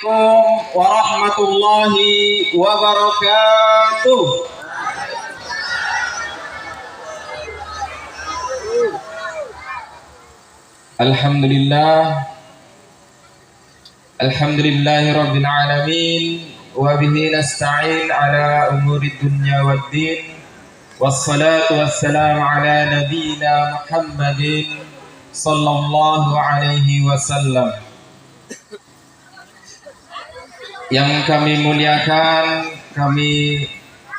Assalamualaikum warahmatullahi wabarakatuh. Alhamdulillah, alhamdulillahirabbil alamin, wa bihi nasta'in ala umurid dunya waddin. Wassalatu wassalamu ala nabiyyina Muhammadin sallallahu alaihi wasallam. Yang kami muliakan, kami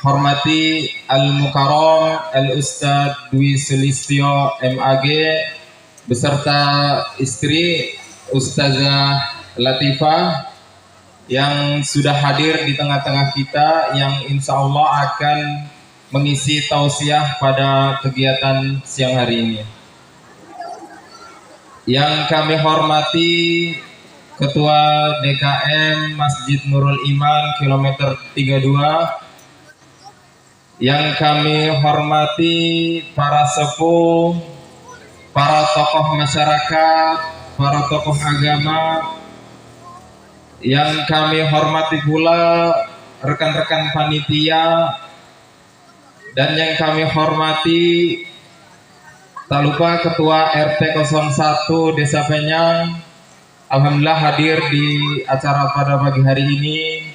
hormati Al-Mukarram Al-Ustadz Dwi Sulistyo MAG beserta istri Ustazah Latifah yang sudah hadir di tengah-tengah kita, yang insya Allah akan mengisi tausiah pada kegiatan siang hari ini. Yang kami hormati Ketua DKM Masjid Nurul Iman kilometer 32, yang kami hormati para sepuh, para tokoh masyarakat, para tokoh agama, yang kami hormati pula rekan-rekan panitia, dan yang kami hormati tak lupa Ketua RT 01 Desa Penyang, alhamdulillah hadir di acara pada pagi hari ini.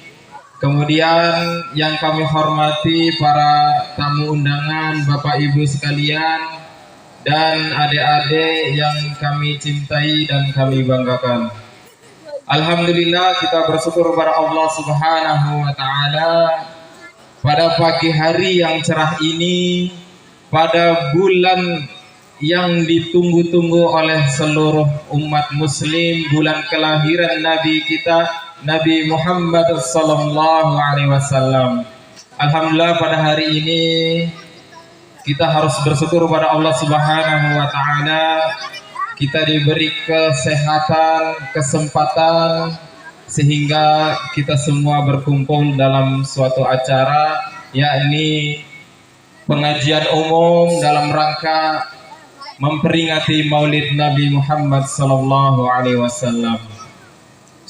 Kemudian yang kami hormati para tamu undangan, Bapak Ibu sekalian, dan adik-adik yang kami cintai dan kami banggakan. Alhamdulillah kita bersyukur kepada Allah Subhanahu wa taala pada pagi hari yang cerah ini, pada bulan yang ditunggu-tunggu oleh seluruh umat muslim, bulan kelahiran Nabi kita Nabi Muhammad sallallahu alaihi wasallam. Alhamdulillah pada hari ini kita harus bersyukur pada Allah Subhanahu wa taala, kita diberi kesehatan, kesempatan sehingga kita semua berkumpul dalam suatu acara, yakni pengajian umum dalam rangka memperingati Maulid Nabi Muhammad sallallahu alaihi wasallam.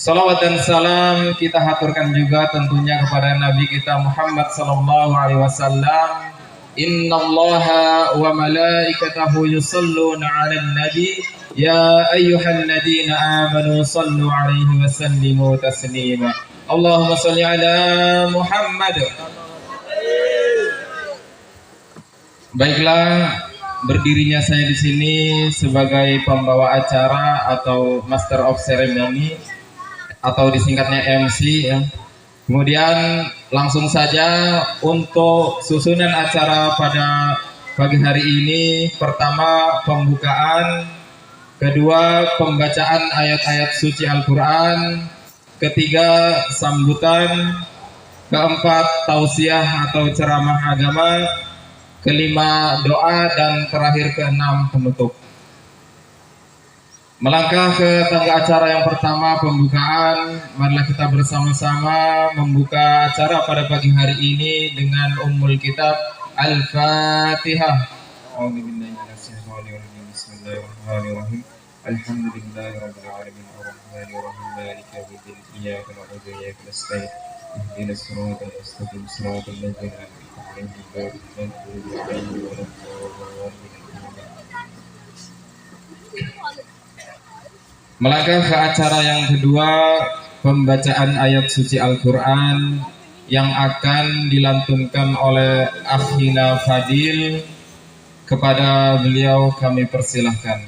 Salawat dan salam kita haturkan juga tentunya kepada Nabi kita Muhammad sallallahu alaihi wasallam. Innallaha wa malaikatahu yusholluna 'alan nabi ya ayyuhalladzina amanu shallu 'alaihi wa sallimu taslima. Allahumma shalli 'ala Muhammad. Baiklah, berdirinya saya di sini sebagai pembawa acara atau Master of Ceremony atau disingkatnya MC ya. Kemudian langsung saja untuk susunan acara pada pagi hari ini. Pertama pembukaan, kedua pembacaan ayat-ayat suci Al-Quran, ketiga sambutan, keempat tausiah atau ceramah agama, kelima doa, dan terakhir keenam penutup. Melangkah ke tangga acara yang pertama, pembukaan, marilah kita bersama-sama membuka acara pada pagi hari ini dengan Ummul Kitab Al-Fatihah. Bismillahirrahmanirrahim. Alhamdulillahirabbil alamin arrahmanirrahim maliki yaumiddin iyyaka na'budu wa iyyaka nasta'in ihdinas siratal mustaqim siratal ladzina an'amta 'alaihim ghairil maghdubi 'alaihim waladdallin. Melangkah ke acara yang kedua, pembacaan ayat suci Al-Quran yang akan dilantunkan oleh Akhina Fadil. Kepada beliau kami persilahkan.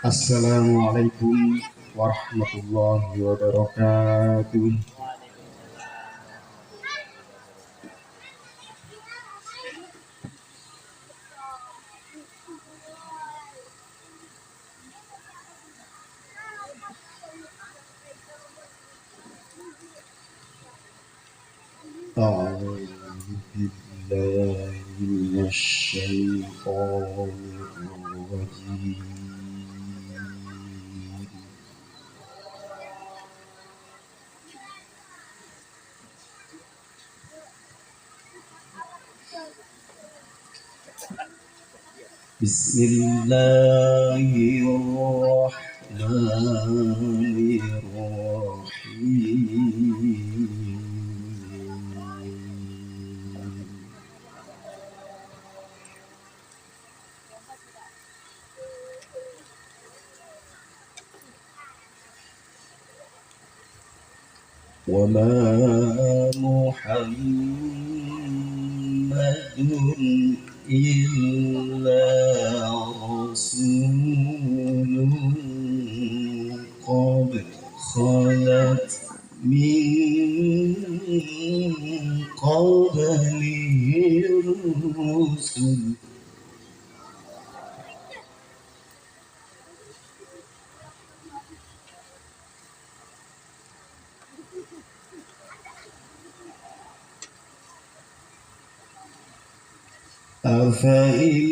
Assalamualaikum warahmatullahi wabarakatuh. أعوذ بالله من الشيطان الرجيم. بسم الله الرحمن الرحيم. وما محمد إلا رسول قد خلت من قبله الرسل أفإن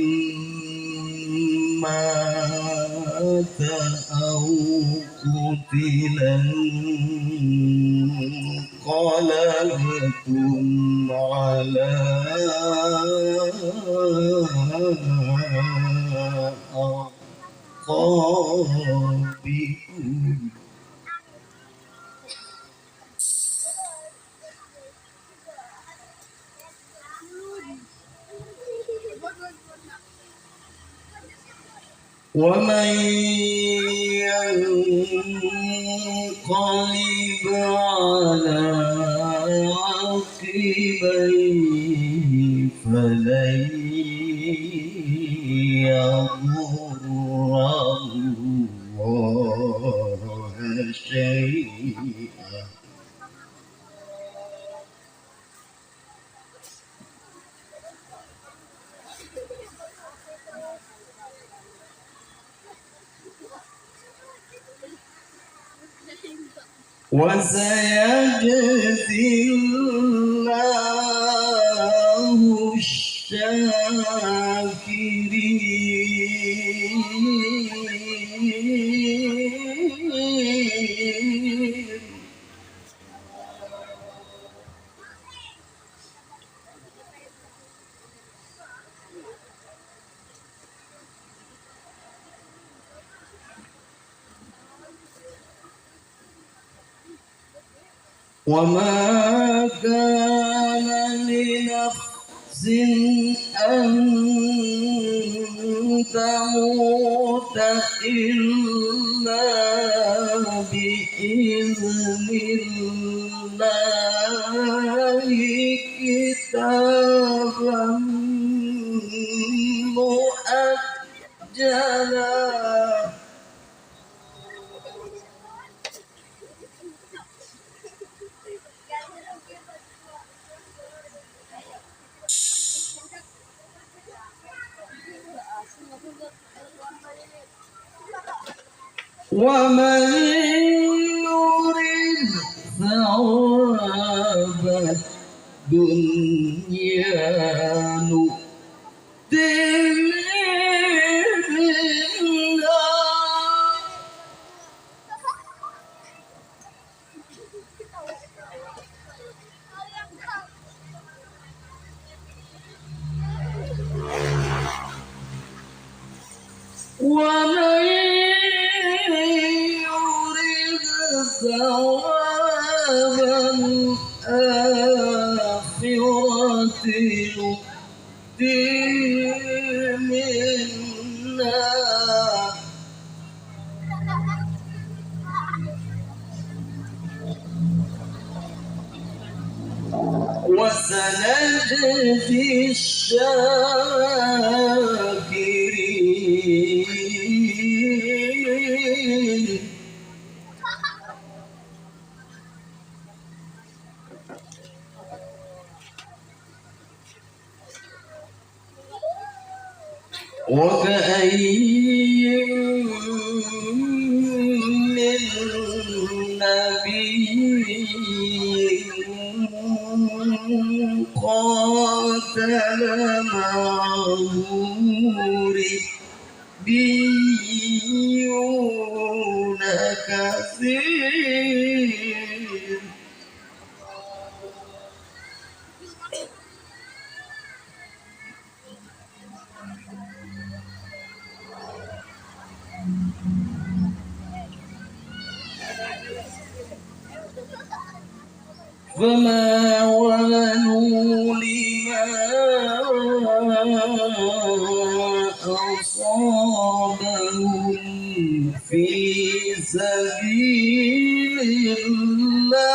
مات أو قتلا انقلبتم على أعقابكم ومن ينقلب على عقبيه فلن يضر الله شيئا وسيجزي الله الشاكرين. وما كان لنفس أن تموت إلا بإذن الله كتابا مؤجلا. ومن يرد ثواب الدنيا نؤته منها ومن يرد ثواب الآخرة نؤته منها وسنجزي الشاكرين. وكأين من نبي قاتل معه ربيون كثير فما وهنوا لما أصابهم في سبيل الله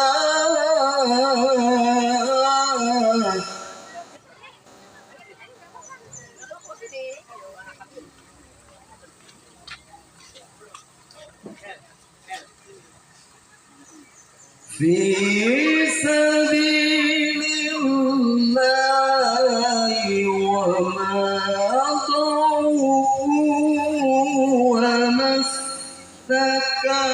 في سبيل الله وما ضعفوا وما استكانوا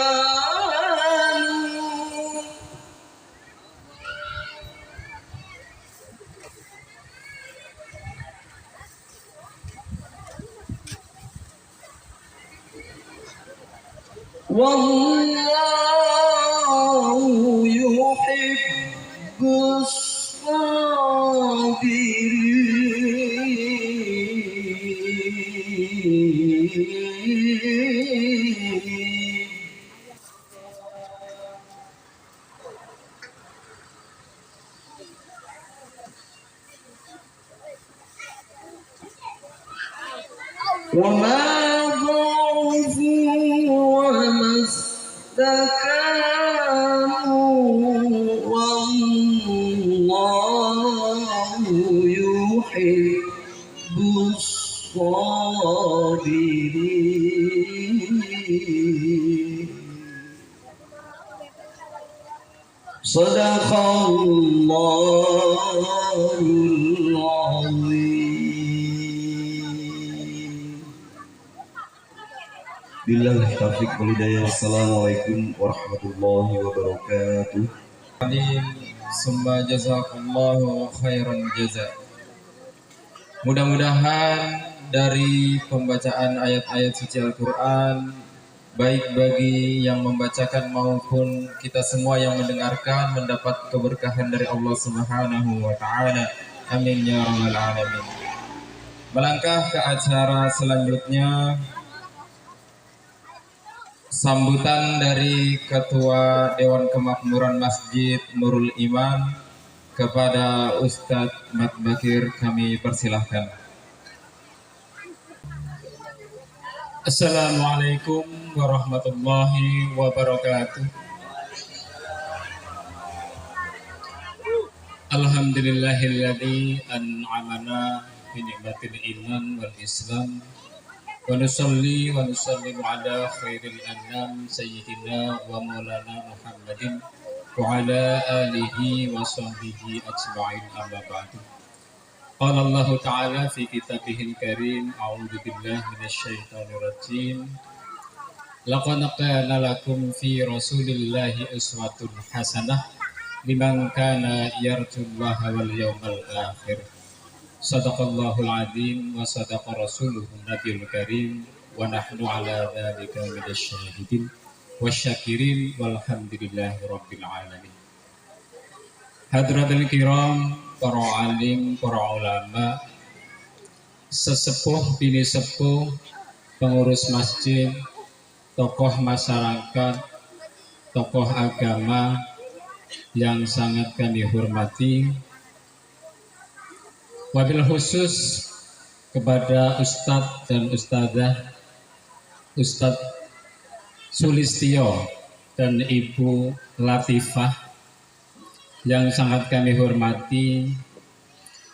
والله يحب الصابرين وما ضعفوا وما استكانوا والله يحب الصابرين صدق الله العظيم. Billahi taufiq wal hidayah. Assalamualaikum warahmatullahi wabarakatuh. Summa jazakallahu khairan jaza. Mudah-mudahan dari pembacaan ayat-ayat suci Al-Quran, baik bagi yang membacakan maupun kita semua yang mendengarkan, mendapat keberkahan dari Allah Subhanahu wa Ta'ala. Amin ya rabbal alamin. Melangkah ke acara selanjutnya, sambutan dari Ketua Dewan Kemakmuran Masjid Nurul Iman kepada Ustadz Mat Bakir, kami persilahkan. Assalamualaikum warahmatullahi wabarakatuh. Alhamdulillahilladzi an'amana bi ni'matil iman wal islam. Wa nusalli wa nusallimu ala khairil anam sayyidina wa maulana Muhammadin wa ala alihi wa sahbihi ajma'in, amma ba'du. Qala Allah Ta'ala fi kitabihil karim, a'udzu billahi minasyaitonir rajim. Laqad kana lakum fi rasulillahi uswatun hasanah liman kana yarjullaha wal yawmal akhir. Sadaqallahul azim wa sadaqa rasuluhun nabiyul karim wa nahnu ala dzalika minasyahidin wasyakirin walhamdulillahi rabbil alamin. Hadratul kiram, para alim, para ulama, sesepuh bini sepuh, pengurus masjid, tokoh masyarakat, tokoh agama yang sangat kami hormati, wabil khusus kepada Ustadz dan Ustadzah, Ustadz Sulistyo dan Ibu Latifah yang sangat kami hormati,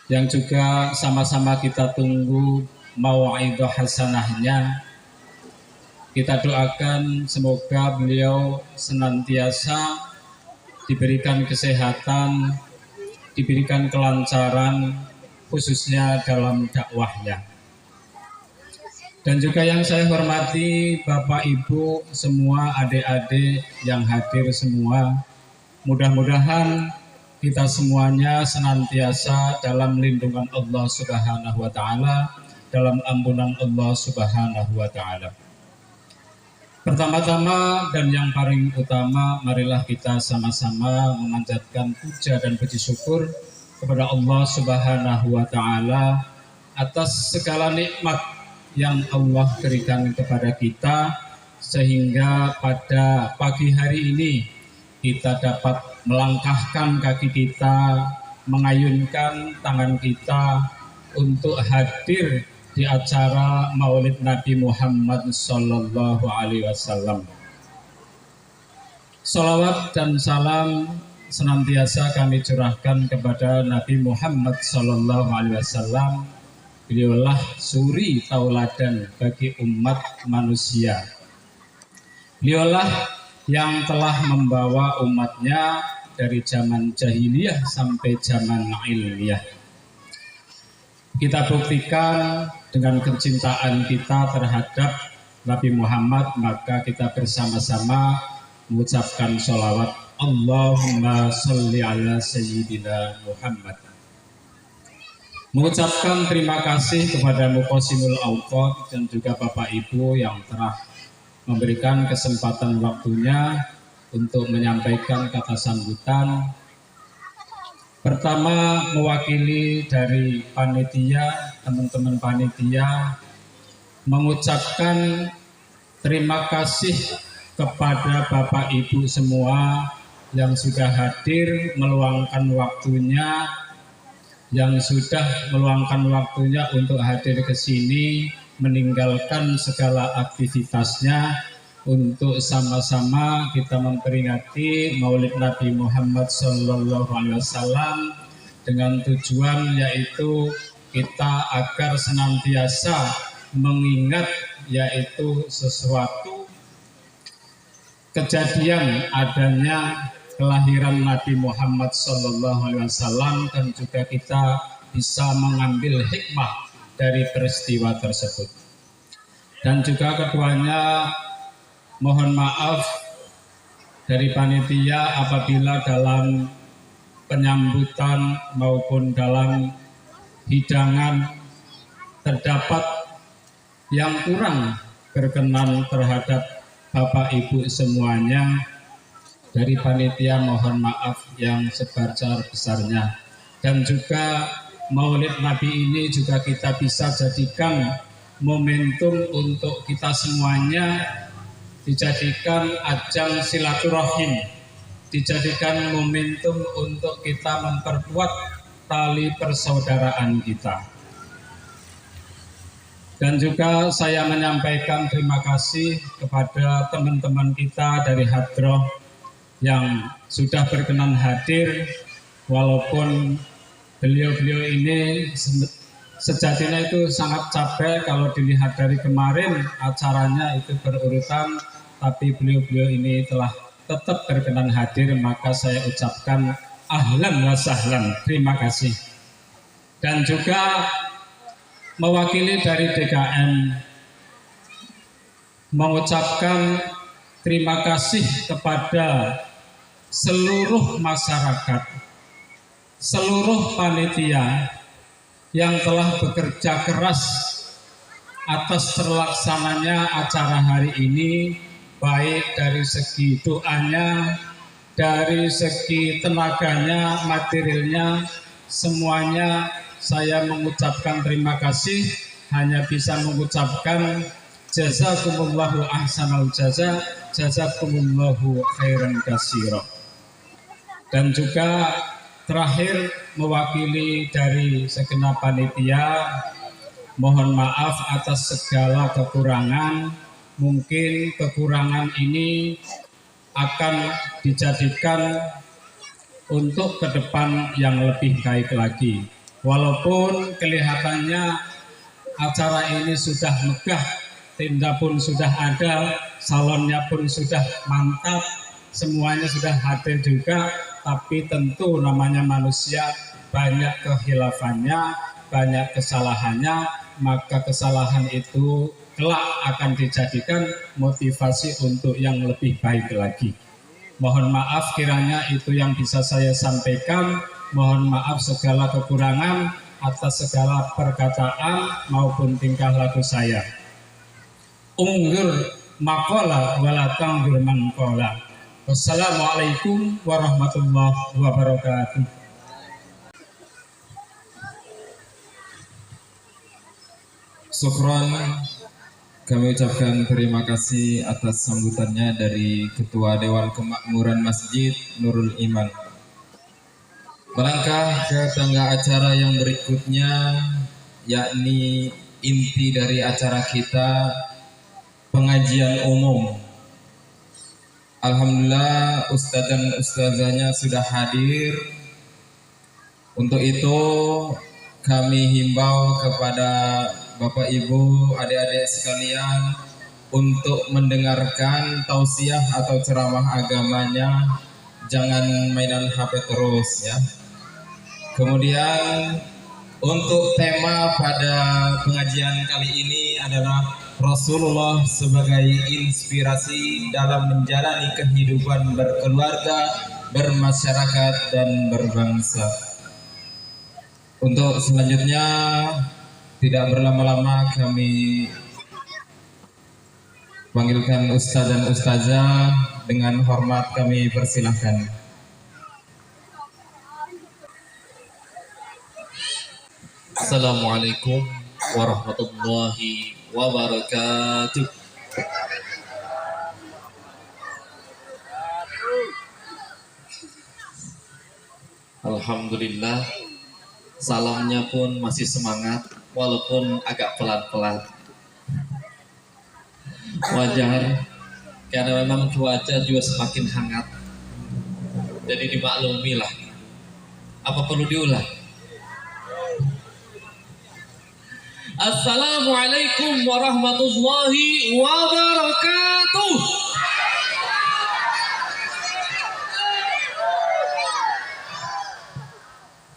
yang juga sama-sama kita tunggu mau'idhah hasanahnya. Kita doakan semoga beliau senantiasa diberikan kesehatan, diberikan kelancaran, khususnya dalam dakwahnya. Dan juga yang saya hormati Bapak Ibu semua, adik-adik yang hadir semua, mudah-mudahan kita semuanya senantiasa dalam lindungan Allah Subhanahu wa Ta'ala, dalam ampunan Allah Subhanahu wa Ta'ala. Pertama-tama dan yang paling utama, marilah kita sama-sama memanjatkan puja dan puji syukur kepada Allah Subhanahu wa Ta'ala atas segala nikmat yang Allah berikan kepada kita, sehingga pada pagi hari ini kita dapat melangkahkan kaki kita, mengayunkan tangan kita untuk hadir di acara Maulid Nabi Muhammad Sallallahu Alaihi Wasallam. Salawat dan salam senantiasa kami curahkan kepada Nabi Muhammad Sallallahu Alaihi Wasallam. Beliaulah suri tauladan bagi umat manusia. Beliaulah yang telah membawa umatnya dari zaman jahiliyah sampai zaman ilmiah. Kita buktikan dengan kecintaan kita terhadap Nabi Muhammad, maka kita bersama-sama mengucapkan sholawat Allahumma sholli ala Sayyidina Muhammad. Mengucapkan terima kasih kepada Muqasimul Awqat dan juga Bapak Ibu yang telah memberikan kesempatan waktunya untuk menyampaikan kata sambutan. Pertama, mewakili dari panitia, teman-teman panitia, mengucapkan terima kasih kepada Bapak Ibu semua yang sudah hadir meluangkan waktunya, untuk hadir ke sini, meninggalkan segala aktivitasnya untuk sama-sama kita memperingati Maulid Nabi Muhammad Sallallahu Alaihi Wasallam dengan tujuan yaitu kita agar senantiasa mengingat yaitu sesuatu kejadian adanya kelahiran Nabi Muhammad Sallallahu Alaihi Wasallam dan juga kita bisa mengambil hikmah dari peristiwa tersebut. Dan juga keduanya mohon maaf dari panitia apabila dalam penyambutan maupun dalam hidangan terdapat yang kurang berkenan terhadap Bapak Ibu semuanya. Dari panitia mohon maaf yang sebesar-besarnya. Dan juga Maulid Nabi ini juga kita bisa jadikan momentum untuk kita semuanya, dijadikan ajang silaturahim, dijadikan momentum untuk kita memperkuat tali persaudaraan kita. Dan juga saya menyampaikan terima kasih kepada teman-teman kita dari Hadroh yang sudah berkenan hadir, walaupun beliau-beliau ini sejatinya itu sangat capek kalau dilihat dari kemarin acaranya itu berurutan, tapi beliau-beliau ini telah tetap berkenan hadir, maka saya ucapkan ahlan wa sahlan, terima kasih. Dan juga mewakili dari DKM mengucapkan terima kasih kepada seluruh masyarakat, seluruh panitia yang telah bekerja keras atas terlaksananya acara hari ini, baik dari segi doanya, dari segi tenaganya, materialnya, semuanya saya mengucapkan terima kasih, hanya bisa mengucapkan jazakumullahu ahsanal jaza, jazakumullahu khairan katsira. Dan juga terakhir mewakili dari segenap panitia, mohon maaf atas segala kekurangan. Mungkin kekurangan ini akan dijadikan untuk ke depan yang lebih baik lagi. Walaupun kelihatannya acara ini sudah megah, tenda pun sudah ada, salonnya pun sudah mantap, semuanya sudah hadir juga, tapi tentu namanya manusia banyak kehilafannya, banyak kesalahannya, maka kesalahan itu kelak akan dijadikan motivasi untuk yang lebih baik lagi. Mohon maaf kiranya itu yang bisa saya sampaikan. Mohon maaf segala kekurangan atas segala perkataan maupun tingkah laku saya. Unggul makola walatang mangkola. Wassalamualaikum warahmatullahi wabarakatuh. Syukran kami ucapkan terima kasih atas sambutannya dari Ketua Dewan Kemakmuran Masjid Nurul Iman. Melangkah ke tangga acara yang berikutnya, yakni inti dari acara kita, pengajian umum. Alhamdulillah ustadz dan ustazahnya sudah hadir. Untuk itu kami himbau kepada Bapak Ibu, adik-adik sekalian untuk mendengarkan tausiah atau ceramah agamanya, jangan mainan HP terus ya. Kemudian untuk tema pada pengajian kali ini adalah Rasulullah sebagai inspirasi dalam menjalani kehidupan berkeluarga, bermasyarakat, dan berbangsa. Untuk selanjutnya, tidak berlama-lama kami panggilkan Ustadz dan Ustazah. Dengan hormat kami persilahkan. Assalamualaikum warahmatullahi wabarakatuh. Alhamdulillah, salamnya pun masih semangat walaupun agak pelan-pelan. Wajar, karena memang cuaca juga semakin hangat. Jadi dimaklumi lah. Apa perlu diulang? Assalamualaikum warahmatullahi wabarakatuh.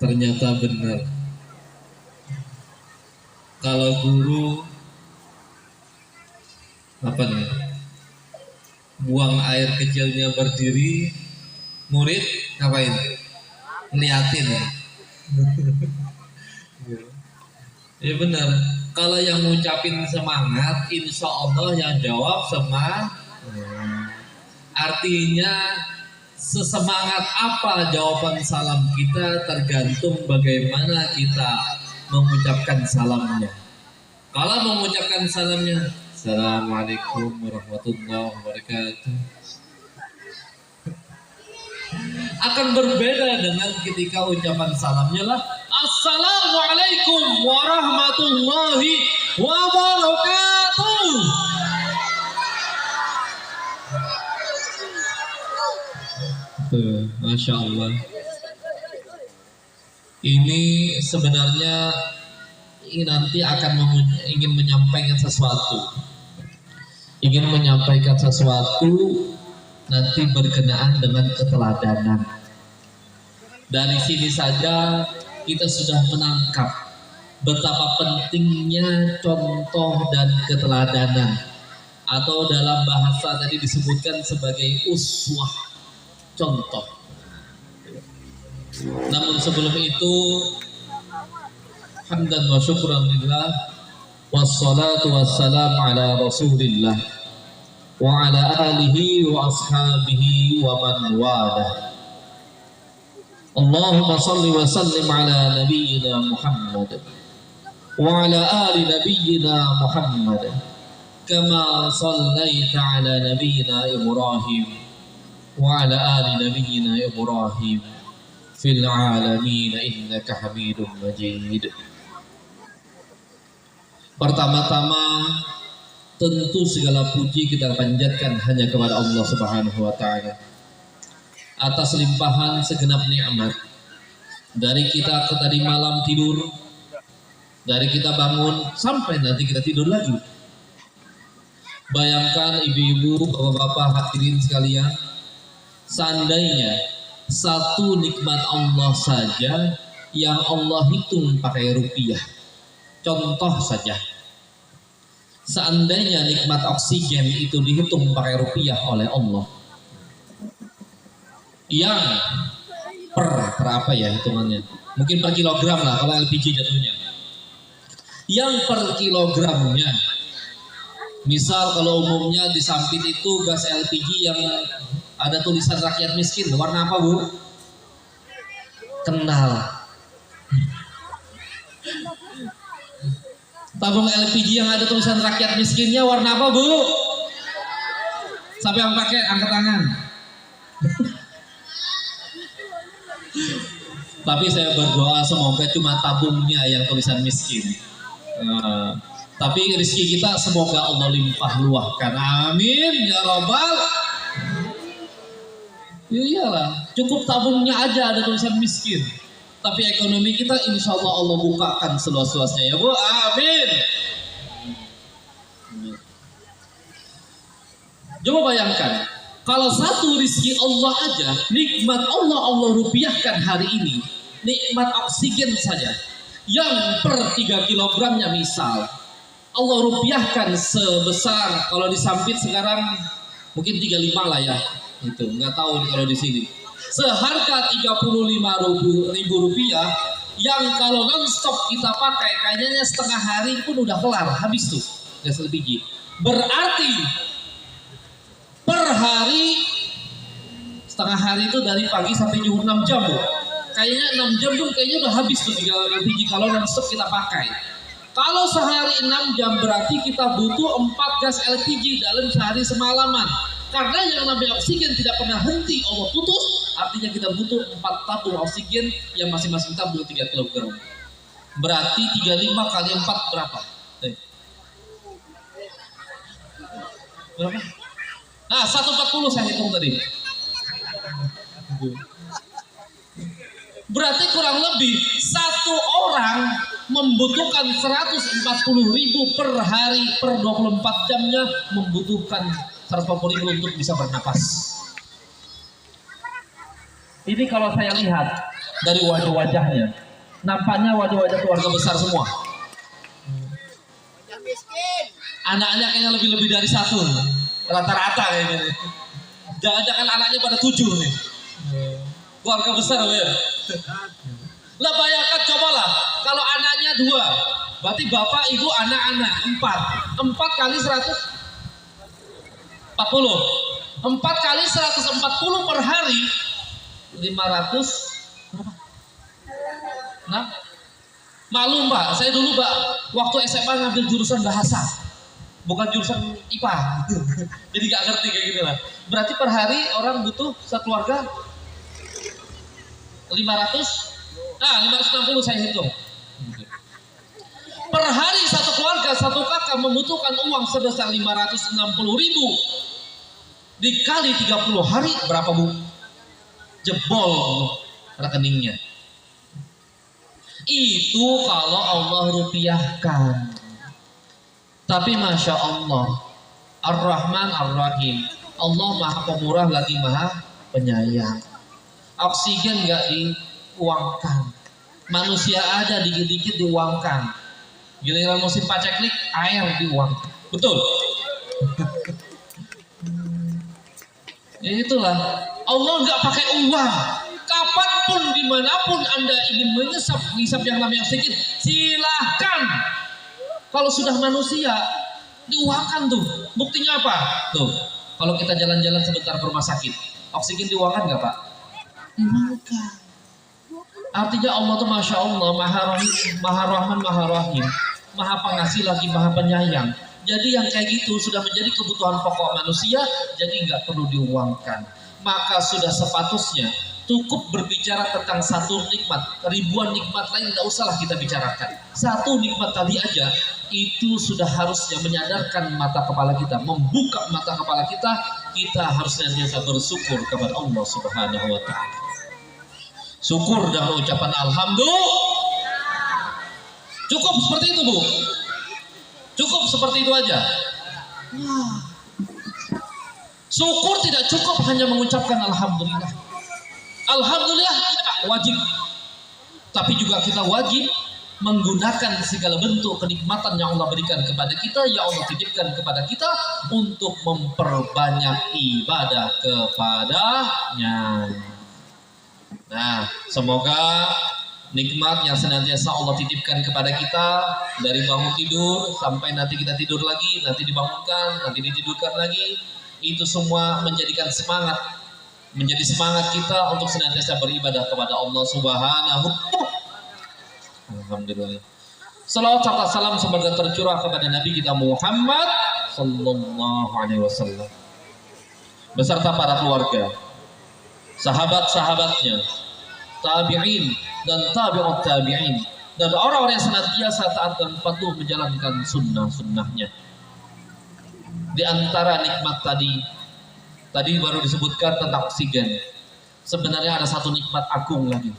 Ternyata benar. Kalau guru buang air kecilnya berdiri, murid ngapain? Liatin ya. Ya benar. Kalau yang ngucapin semangat, insya Allah yang jawab semangat. Artinya sesemangat apa jawaban salam kita tergantung bagaimana kita mengucapkan salamnya. Kalau mengucapkan salamnya, Assalamualaikum warahmatullahi wabarakatuh, akan berbeda dengan ketika ucapan salamnya lah Assalamualaikum warahmatullahi wabarakatuh. Tuh, Masya Allah. Ini sebenarnya nanti akan ingin menyampaikan sesuatu. Ingin menyampaikan sesuatu nanti berkenaan dengan keteladanan. Dari sini saja kita sudah menangkap betapa pentingnya contoh dan keteladanan, atau dalam bahasa tadi disebutkan sebagai uswah, contoh. Namun sebelum itu, hamdan wa syukran lillah, wassalatu wassalamu ala rasulillah wa ala alihi wa ashabihi wa man walah. Allahumma salli wa sallim ala nabiyyina Muhammad wa ala ali nabiyyina Muhammad kama sallaita ala nabiyyina Ibrahim wa ala ali nabiyyina Ibrahim fil alamin innaka Hamidum Majid. Pertama-tama tentu segala puji kita panjatkan hanya kepada Allah Subhanahu wa taala atas limpahan segenap nikmat. Dari kita ke tadi malam tidur, dari kita bangun sampai nanti kita tidur lagi. Bayangkan ibu-ibu, bapak-bapak hadirin sekalian, seandainya satu nikmat Allah saja yang Allah hitung pakai rupiah. Contoh saja, seandainya nikmat oksigen itu dihitung pakai rupiah oleh Allah, yang per apa ya hitungannya, mungkin per kilogram lah kalau LPG jatuhnya, yang per kilogramnya, misal kalau umumnya di samping itu gas LPG yang ada tulisan rakyat miskin, warna apa bu? Kenal. Tabung LPG yang ada tulisan rakyat miskinnya warna apa, Bu? Sampai yang pakai angkat tangan. Tapi saya berdoa semoga cuma tabungnya yang tulisan miskin. Tapi rezeki kita semoga Allah limpah luahkan. Amin ya robbal. Ya iyalah, cukup tabungnya aja ada tulisan miskin. Tapi ekonomi kita insya Allah Allah bukakan seluas-luasnya ya Bu. Amin. Coba bayangkan, kalau satu rizki Allah aja, nikmat Allah Allah rupiahkan hari ini, nikmat oksigen saja, yang per 3 kilogramnya misal, Allah rupiahkan sebesar, kalau disampit sekarang mungkin 35 lah ya, itu nggak tahu nih kalau di sini. Seharga 35.000 rupiah yang kalau non-stop kita pakai kayaknya setengah hari pun udah kelar habis tuh gas LPG. Berarti per hari setengah hari itu dari pagi sampai juhur 6 jam Bu. Kayaknya 6 jam tuh kayaknya udah habis tuh LPG kalau non-stop kita pakai. Kalau sehari 6 jam berarti kita butuh 4 gas LPG dalam sehari semalaman. Karena yang namanya oksigen tidak pernah henti, Allah putus, artinya kita butuh 4 tabung oksigen yang masing-masing tabung 3 kg. Berarti 35 kali 4 berapa? Berapa? Nah, 140 saya hitung tadi. Berarti kurang lebih satu orang membutuhkan 140.000 per hari, per 24 jamnya membutuhkan 140.000 untuk bisa bernapas. Ini kalau saya lihat dari wajah-wajahnya, nampaknya wajah-wajah keluarga besar semua. Anaknya kayaknya lebih-lebih dari 1, rata-rata kayaknya. Jangan-jangan anaknya pada 7 nih. Keluarga besar ya. Lah bayangkan cobalah, kalau anaknya 2, berarti bapak, ibu, anak-anak 4 kali 140. 4 kali 140 per hari 500 berapa? Nah, maklum Pak, saya dulu Pak waktu SMA ngambil jurusan bahasa, bukan jurusan IPA. Jadi gak ngerti kayak gitu lah. Berarti per hari orang butuh sekeluarga 560 saya hitung. Per hari satu keluarga, satu kakak membutuhkan uang sebesar 560.000. Dikali 30 hari berapa Bu? Jebol rekeningnya. Itu kalau Allah rupiahkan. Tapi Masya Allah, Ar-Rahman Ar-Rahim, Allah Maha Pemurah lagi Maha Penyayang. Oksigen nggak diuangkan, manusia aja dikit-dikit diuangkan. Giliran musim paceklik, air diuangkan. Betul. Itulah Allah nggak pakai uang. Kapanpun dimanapun Anda ingin menghisap yang namanya oksigen, silahkan. Kalau sudah manusia diuangkan tuh. Buktinya apa? Tuh, kalau kita jalan-jalan sebentar ke rumah sakit, oksigen diuangkan nggak Pak? Diuangkan. Artinya Allah tuh Masya Allah Maha Rahim, Maha Rahman, Maha Rahim, Maha Pengasih lagi Maha Penyayang. Jadi yang kayak gitu sudah menjadi kebutuhan pokok manusia, jadi nggak perlu diuangkan. Maka sudah sepatutnya cukup berbicara tentang satu nikmat, ribuan nikmat lain nggak usahlah kita bicarakan. Satu nikmat tadi aja itu sudah harusnya menyadarkan mata kepala kita, membuka mata kepala kita. Kita harus senantiasa bersyukur kepada Allah Subhanahu Wa Taala. Syukur dan ucapan alhamdulillah. Cukup seperti itu Bu. Cukup seperti itu aja. Syukur tidak cukup hanya mengucapkan alhamdulillah. Alhamdulillah tidak wajib, tapi juga kita wajib menggunakan segala bentuk kenikmatan yang Allah berikan kepada kita, yang Allah titipkan kepada kita untuk memperbanyak ibadah kepadanya. Nah, semoga nikmat yang senantiasa Allah titipkan kepada kita dari bangun tidur sampai nanti kita tidur lagi, nanti dibangunkan, nanti ditidurkan lagi, itu semua menjadikan semangat, menjadi semangat kita untuk senantiasa beribadah kepada Allah Subhanahu. Alhamdulillah. Salawat serta salam semoga tercurah kepada Nabi kita Muhammad sallallahu alaihi wasallam beserta para keluarga, sahabat-sahabatnya, tabi'in dan tabi'ut tabi'in, dan orang-orang yang senantiasa taat dan patuh menjalankan sunnah-sunnahnya. Di antara nikmat tadi baru disebutkan tentang oksigen. Sebenarnya ada satu nikmat agung lagi,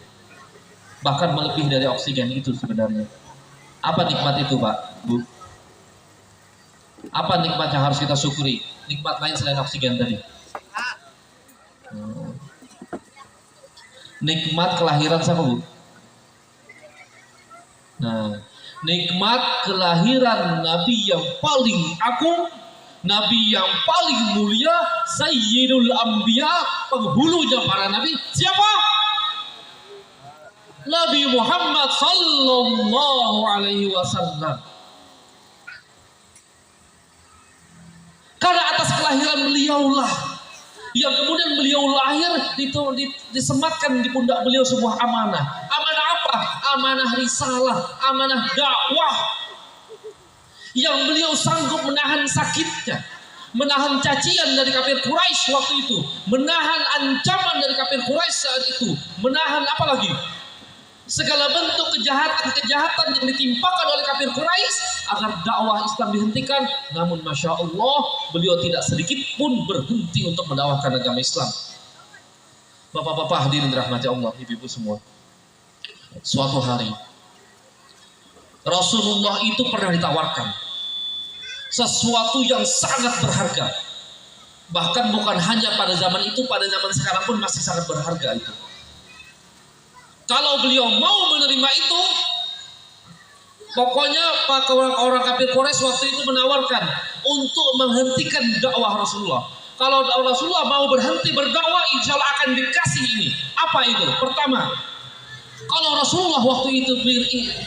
bahkan melebihi dari oksigen itu sebenarnya. Apa nikmat itu, Pak, Bu? Apa nikmat yang harus kita syukuri? Nikmat lain selain oksigen tadi. Nikmat kelahiran siapa, Bu? Nah, nikmat kelahiran Nabi yang paling agung, Nabi yang paling mulia, Sayyidul Anbiya, penghulunya para Nabi. Siapa? Nabi Muhammad sallallahu alaihi wasallam. Karena atas kelahiran beliaulah yang kemudian beliau lahir disematkan di pundak beliau sebuah amanah. Amanah apa? Amanah risalah, amanah dakwah. Yang beliau sanggup menahan sakitnya, menahan cacian dari kafir Quraisy waktu itu, menahan ancaman dari kafir Quraisy saat itu, menahan apa lagi? Segala bentuk kejahatan-kejahatan yang ditimpakan oleh kafir Quraisy agar dakwah Islam dihentikan. Namun Masya Allah, beliau tidak sedikit pun berhenti untuk mendakwahkan agama Islam. Bapak-bapak hadirin dirahmati Allah, ibu-ibu semua. Suatu hari Rasulullah itu pernah ditawarkan sesuatu yang sangat berharga. Bahkan bukan hanya pada zaman itu, pada zaman sekarang pun masih sangat berharga itu. Kalau beliau mau menerima itu, pokoknya orang kafir Quraisy waktu itu menawarkan untuk menghentikan dakwah Rasulullah. Kalau Rasulullah mau berhenti berdakwah, insya Allah akan dikasih ini. Apa itu? Pertama, kalau Rasulullah waktu itu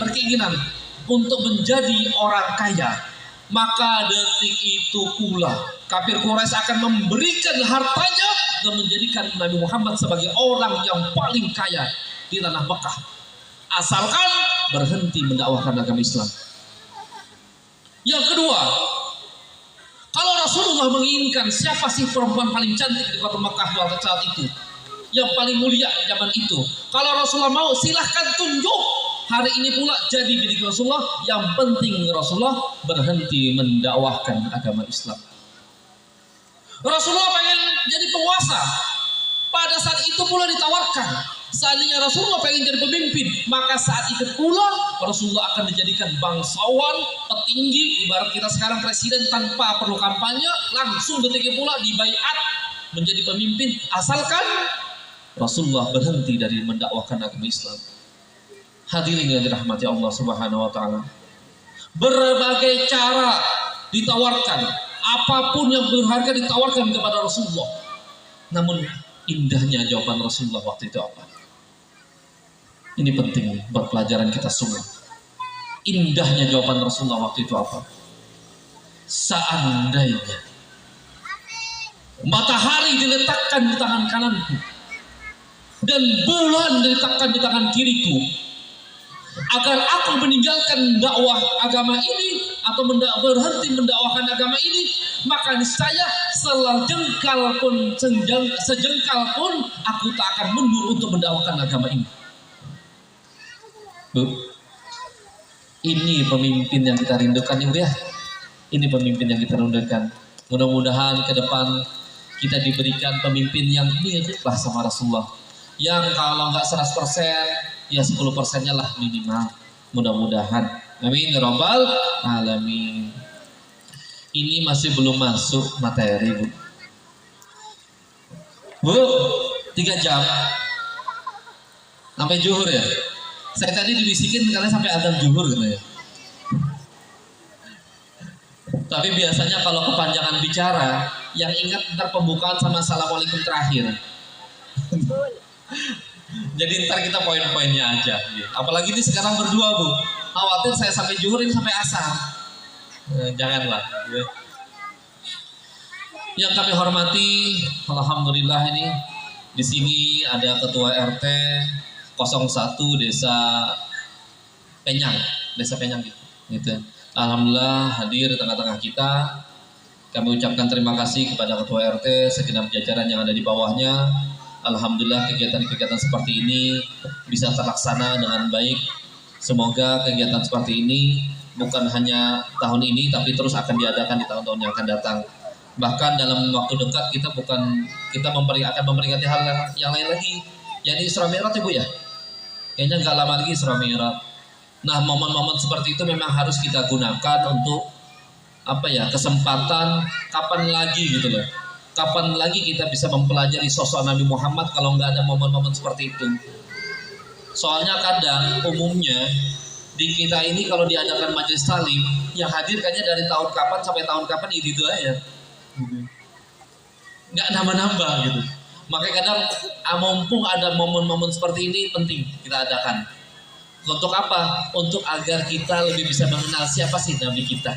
berkeinginan untuk menjadi orang kaya, maka detik itu pula kafir Quraisy akan memberikan hartanya dan menjadikan Nabi Muhammad sebagai orang yang paling kaya di tanah Mekah, asalkan berhenti mendakwahkan agama Islam. Yang kedua, kalau Rasulullah menginginkan siapa sih perempuan paling cantik di kota Mekah pada saat itu, yang paling mulia zaman itu, kalau Rasulullah mau silahkan tunjuk. Hari ini pula jadi milik Rasulullah. Yang penting Rasulullah berhenti mendakwahkan agama Islam. Rasulullah pengen jadi penguasa. Pada saat itu pula ditawarkan, seandainya Rasulullah pengen jadi pemimpin, maka saat itu pula Rasulullah akan dijadikan bangsawan, petinggi. Ibarat kita sekarang presiden tanpa perlu kampanye, langsung detiknya pula dibaiat menjadi pemimpin, asalkan Rasulullah berhenti dari mendakwahkan agama Islam. Hadirin yang dirahmati Allah Subhanahu wa taala. Berbagai cara ditawarkan, apapun yang berharga ditawarkan kepada Rasulullah. Namun indahnya jawaban Rasulullah waktu itu apa? Ini penting buat pelajaran kita semua. Indahnya jawaban Rasulullah waktu itu apa? Seandainya matahari diletakkan di tangan kananku dan bulan diletakkan di tangan kiriku, agar aku meninggalkan dakwah agama ini atau berhenti mendakwahkan agama ini, maka niscaya sejengkal pun aku tak akan mundur untuk mendakwahkan agama ini. Bu, ini pemimpin yang kita rindukan, Ibu ya. Ini pemimpin yang kita rindukan. Mudah-mudahan ke depan kita diberikan pemimpin yang miriplah sama Rasulullah. Yang kalau nggak 100%, ya 10%-nya lah minimal. Mudah-mudahan. Amin ya rabbal alamin. Ini masih belum masuk materi, Bu. Bu, 3 jam sampai zuhur ya. Saya tadi dibisikin karena sampai azan zuhur gitu ya. Tapi biasanya kalau kepanjangan bicara, yang ingat ntar pembukaan sama assalamualaikum terakhir. Jadi ntar kita poin-poinnya aja. Apalagi ini sekarang berdua, Bu. Khawatir saya sampai zuhur ini sampai asar. Janganlah. Yang kami hormati, alhamdulillah ini di sini ada Ketua RT 01 Desa Penyang gitu. Gitu. Alhamdulillah hadir di tengah-tengah kita. Kami ucapkan terima kasih kepada Ketua RT, segenap jajaran yang ada di bawahnya. Alhamdulillah kegiatan-kegiatan seperti ini bisa terlaksana dengan baik. Semoga kegiatan seperti ini bukan hanya tahun ini, tapi terus akan diadakan di tahun-tahun yang akan datang. Bahkan dalam waktu dekat kita akan memperingati hal yang lain lagi, yakni Isra Mi'raj, Ibu ya. Kayaknya nggak lama lagi Isra Mi'raj. Nah, momen-momen seperti itu memang harus kita gunakan untuk kesempatan kapan lagi gitu loh. Kapan lagi kita bisa mempelajari sosok Nabi Muhammad kalau nggak ada momen-momen seperti itu. Soalnya kadang umumnya di kita ini kalau diadakan majelis talim, yang hadir kayaknya dari tahun kapan sampai tahun kapan itu aja. Nggak nambah-nambah gitu. Makanya kadang mumpung ada momen-momen seperti ini penting kita adakan. Untuk apa? Untuk agar kita lebih bisa mengenal siapa sih Nabi kita.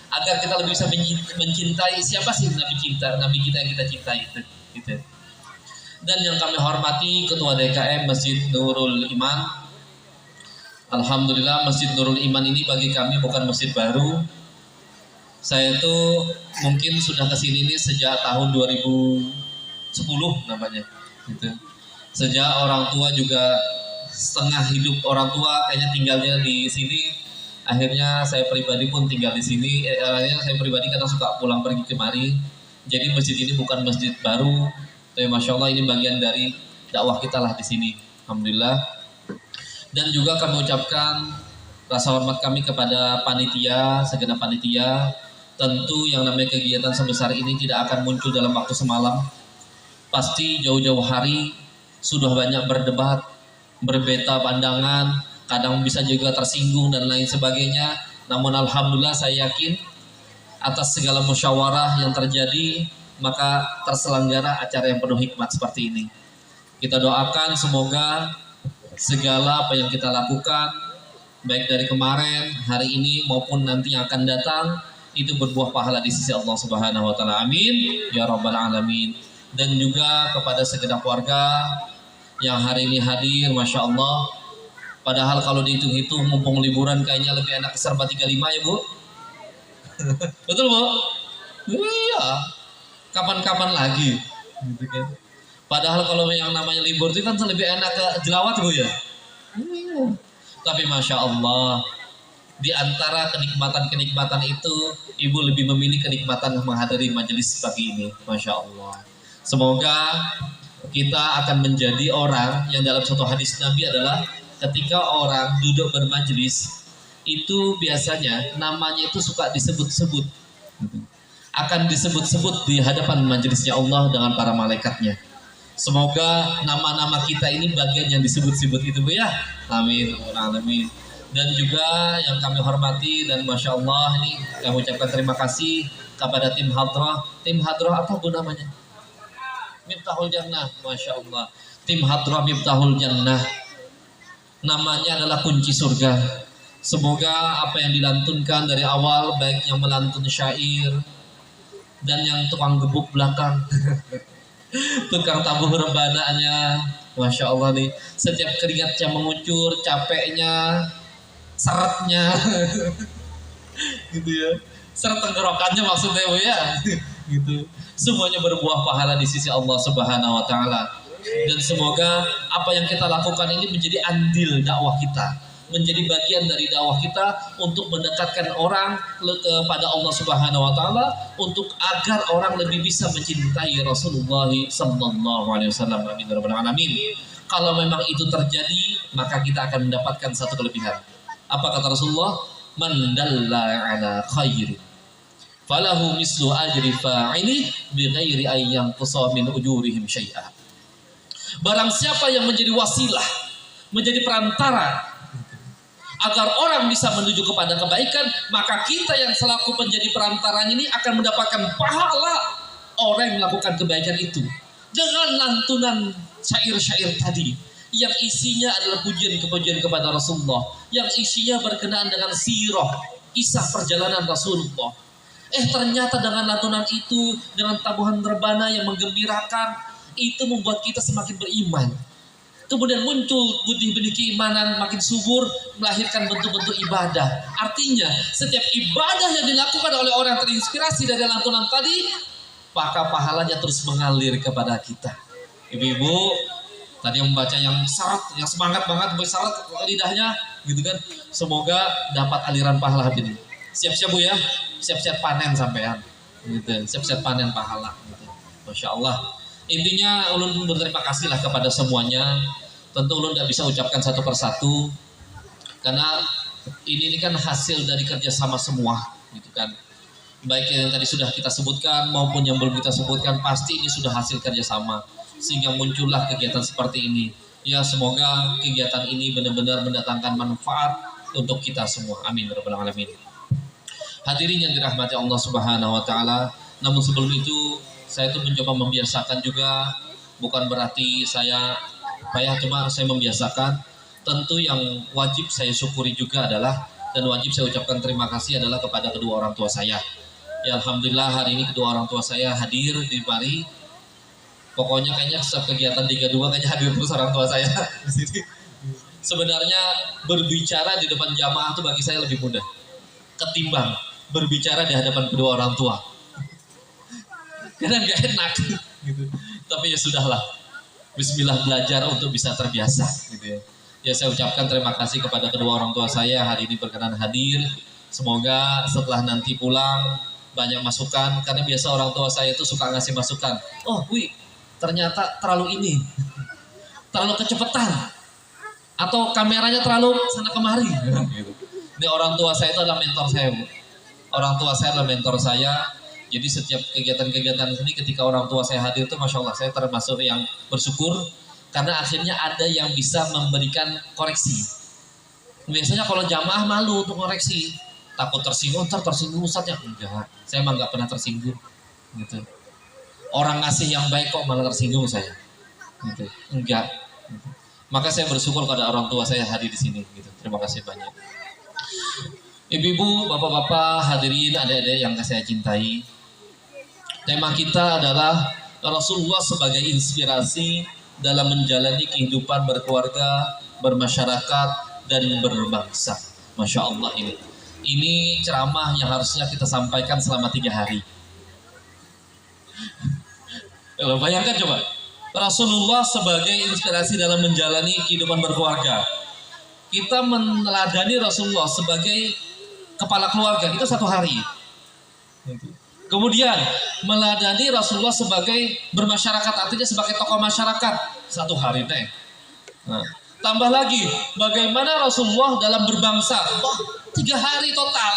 Agar kita lebih bisa mencintai siapa sih Nabi kita yang kita cintai itu. Gitu. Dan yang kami hormati Ketua DKM Masjid Nurul Iman. Alhamdulillah Masjid Nurul Iman ini bagi kami bukan masjid baru. Saya itu mungkin sudah kesini ini sejak tahun 2010 namanya. Gitu. Sejak orang tua juga setengah hidup orang tua kayaknya tinggalnya di sini. Akhirnya saya pribadi pun tinggal di sini. Akhirnya saya pribadi kadang suka pulang pergi kemari. Jadi masjid ini bukan masjid baru, tapi masya Allah ini bagian dari dakwah kita lah di sini. Alhamdulillah. Dan juga kami ucapkan rasa hormat kami kepada panitia, segenap panitia. Tentu yang namanya kegiatan sebesar ini tidak akan muncul dalam waktu semalam. Pasti jauh-jauh hari sudah banyak berdebat, berbeda pandangan, kadang bisa juga tersinggung dan lain sebagainya. Namun alhamdulillah saya yakin atas segala musyawarah yang terjadi maka terselenggara acara yang penuh hikmat seperti ini. Kita doakan semoga segala apa yang kita lakukan baik dari kemarin, hari ini maupun nanti yang akan datang itu berbuah pahala di sisi Allah Subhanahu wa taala. Amin ya rabbal alamin. Dan juga kepada segenap warga yang hari ini hadir, masya Allah. Padahal kalau dihitung-hitung mumpung liburan kayaknya lebih enak ke Serba 35 ya Bu. Betul Bu? Iya. Kapan-kapan lagi gitu kan. Padahal kalau yang namanya libur itu kan lebih enak ke Jelawat Bu ya. Iya. Tapi masya Allah, di antara kenikmatan-kenikmatan itu Ibu lebih memilih kenikmatan menghadiri majelis pagi ini. Masya Allah. Semoga kita akan menjadi orang yang dalam satu hadis Nabi adalah ketika orang duduk bermajelis itu biasanya namanya itu suka disebut-sebut, akan disebut-sebut di hadapan majelisnya Allah dengan para malaikatnya. Semoga nama-nama kita ini bagian yang disebut-sebut itu Bu ya. Amin. Amin. Dan juga yang kami hormati dan masya Allah ini kami ucapkan terima kasih kepada tim Hadrah. Tim Hadrah apa Bu namanya? Miftahul Jannah, masya Allah. Tim Hadrah Miftahul Jannah, namanya adalah kunci surga. Semoga apa yang dilantunkan dari awal, baik yang melantun syair dan yang tukang gebuk belakang, tukang tabuh rebanaannya, masya Allah nih. Setiap keringatnya mengucur, capeknya, seretnya, gitu ya. Seret tenggorokannya maksudnya ya, gitu. Semuanya berbuah pahala di sisi Allah Subhanahu wa taala. Dan semoga apa yang kita lakukan ini menjadi andil dakwah kita, menjadi bagian dari dakwah kita untuk mendekatkan orang kepada Allah Subhanahu wa taala, untuk agar orang lebih bisa mencintai Rasulullah sallallahu alaihi wasallam. Amin ya rabbal alamin. Kalau memang itu terjadi, maka kita akan mendapatkan satu kelebihan. Apa kata Rasulullah? Man dalla ala khairin falahu mislu ajri fa'ili bighairi ayyan qusa min ujurihim syai'a. Barang siapa yang menjadi wasilah, menjadi perantara agar orang bisa menuju kepada kebaikan, maka kita yang selaku menjadi perantara ini akan mendapatkan pahala orang yang melakukan kebaikan itu. Dengan lantunan syair-syair tadi yang isinya adalah pujian-kepujian kepada Rasulullah, yang isinya berkenaan dengan sirah, kisah perjalanan Rasulullah. Ternyata dengan lantunan itu, dengan tabuhan rebana yang menggembirakan, itu membuat kita semakin beriman. kemudian muncul benih-benih keimanan makin subur, melahirkan bentuk-bentuk ibadah. Artinya setiap ibadah yang dilakukan oleh orang yang terinspirasi dari lantunan tadi, maka pahalanya terus mengalir kepada kita. Ibu-ibu tadi yang membaca yang syarat, yang semangat banget bersyarat lidahnya gitu kan, semoga dapat aliran pahala ini. Siap-siap Bu ya, siap-siap panen sampean gitu, siap-siap panen pahala gitu. Masya Allah. Intinya ulun berterima kasih lah kepada semuanya. Tentu ulun tidak bisa ucapkan satu persatu karena ini kan hasil dari kerjasama semua gitu kan. Baik yang tadi sudah kita sebutkan maupun yang belum kita sebutkan, pasti ini sudah hasil kerjasama sehingga muncullah kegiatan seperti ini. Ya semoga kegiatan ini benar-benar mendatangkan manfaat untuk kita semua. Amin ya rabbal alamin. Hadirin yang dirahmati Allah Subhanahu wa taala, namun sebelum itu saya itu mencoba membiasakan juga, bukan berarti saya payah, cuma saya membiasakan. Tentu yang wajib saya syukuri juga adalah, dan wajib saya ucapkan terima kasih adalah kepada kedua orang tua saya. Ya alhamdulillah hari ini kedua orang tua saya hadir di mari. Pokoknya kayaknya setiap kegiatan 32 kayaknya hadir terus orang tua saya di sini. Sebenarnya berbicara di depan jamaah itu bagi saya lebih mudah ketimbang berbicara di hadapan kedua orang tua. Karena nggak enak gitu. Tapi ya sudahlah. Bismillah, belajar untuk bisa terbiasa gitu ya. Ya saya ucapkan terima kasih kepada kedua orang tua saya hari ini berkenan hadir. Semoga setelah nanti pulang banyak masukan, karena biasa orang tua saya itu suka ngasih masukan. Oh, wih, ternyata terlalu ini, terlalu kecepatan, atau kameranya terlalu sana kemari. Gitu. Ini orang tua saya itu adalah mentor saya, Bu. Orang tua saya adalah mentor saya. Jadi setiap kegiatan-kegiatan ini ketika orang tua saya hadir itu, Masya Allah, saya termasuk yang bersyukur karena akhirnya ada yang bisa memberikan koreksi. Biasanya kalau jamaah malu untuk koreksi, takut tersinggung, tersinggung ustadznya. Enggak, saya emang nggak pernah tersinggung. Gitu. Orang ngasih yang baik kok malah tersinggung saya. Gitu. Enggak. Gitu. Maka saya bersyukur pada orang tua saya hadir di sini. Gitu. Terima kasih banyak. Ibu-ibu, bapak-bapak, hadirin, adik-adik yang saya cintai. Tema kita adalah Rasulullah sebagai inspirasi dalam menjalani kehidupan berkeluarga, bermasyarakat, dan berbangsa. Masya Allah ini. Ini ceramah yang harusnya kita sampaikan selama 3 hari. Bayangkan coba, Rasulullah sebagai inspirasi dalam menjalani kehidupan berkeluarga. Kita meneladani Rasulullah sebagai kepala keluarga, kita 1 hari. Kemudian meladani Rasulullah sebagai bermasyarakat, artinya sebagai tokoh masyarakat, 1 hari deh. Nah, tambah lagi bagaimana Rasulullah dalam berbangsa, 3 hari total.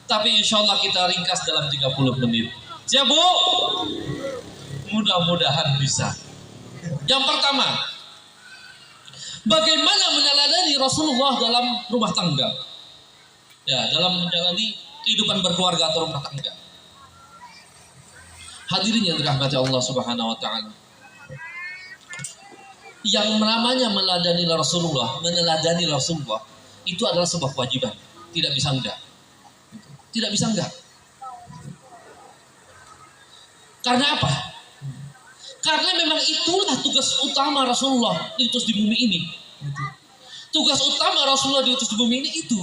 Tapi insya Allah kita ringkas dalam 30 menit. Siap Bu? Mudah-mudahan bisa. Yang pertama, bagaimana meneladani Rasulullah dalam rumah tangga? Ya, dalam menjalani kehidupan berkeluarga atau rumah tangga. Hadirin yang dirahmati Allah Subhanahu wa taala. Yang namanya meneladani Rasulullah itu adalah sebuah kewajiban. Tidak bisa enggak. Tidak bisa enggak. Karena apa? Karena memang itulah tugas utama Rasulullah diutus di bumi ini. Tugas utama Rasulullah diutus di bumi ini itu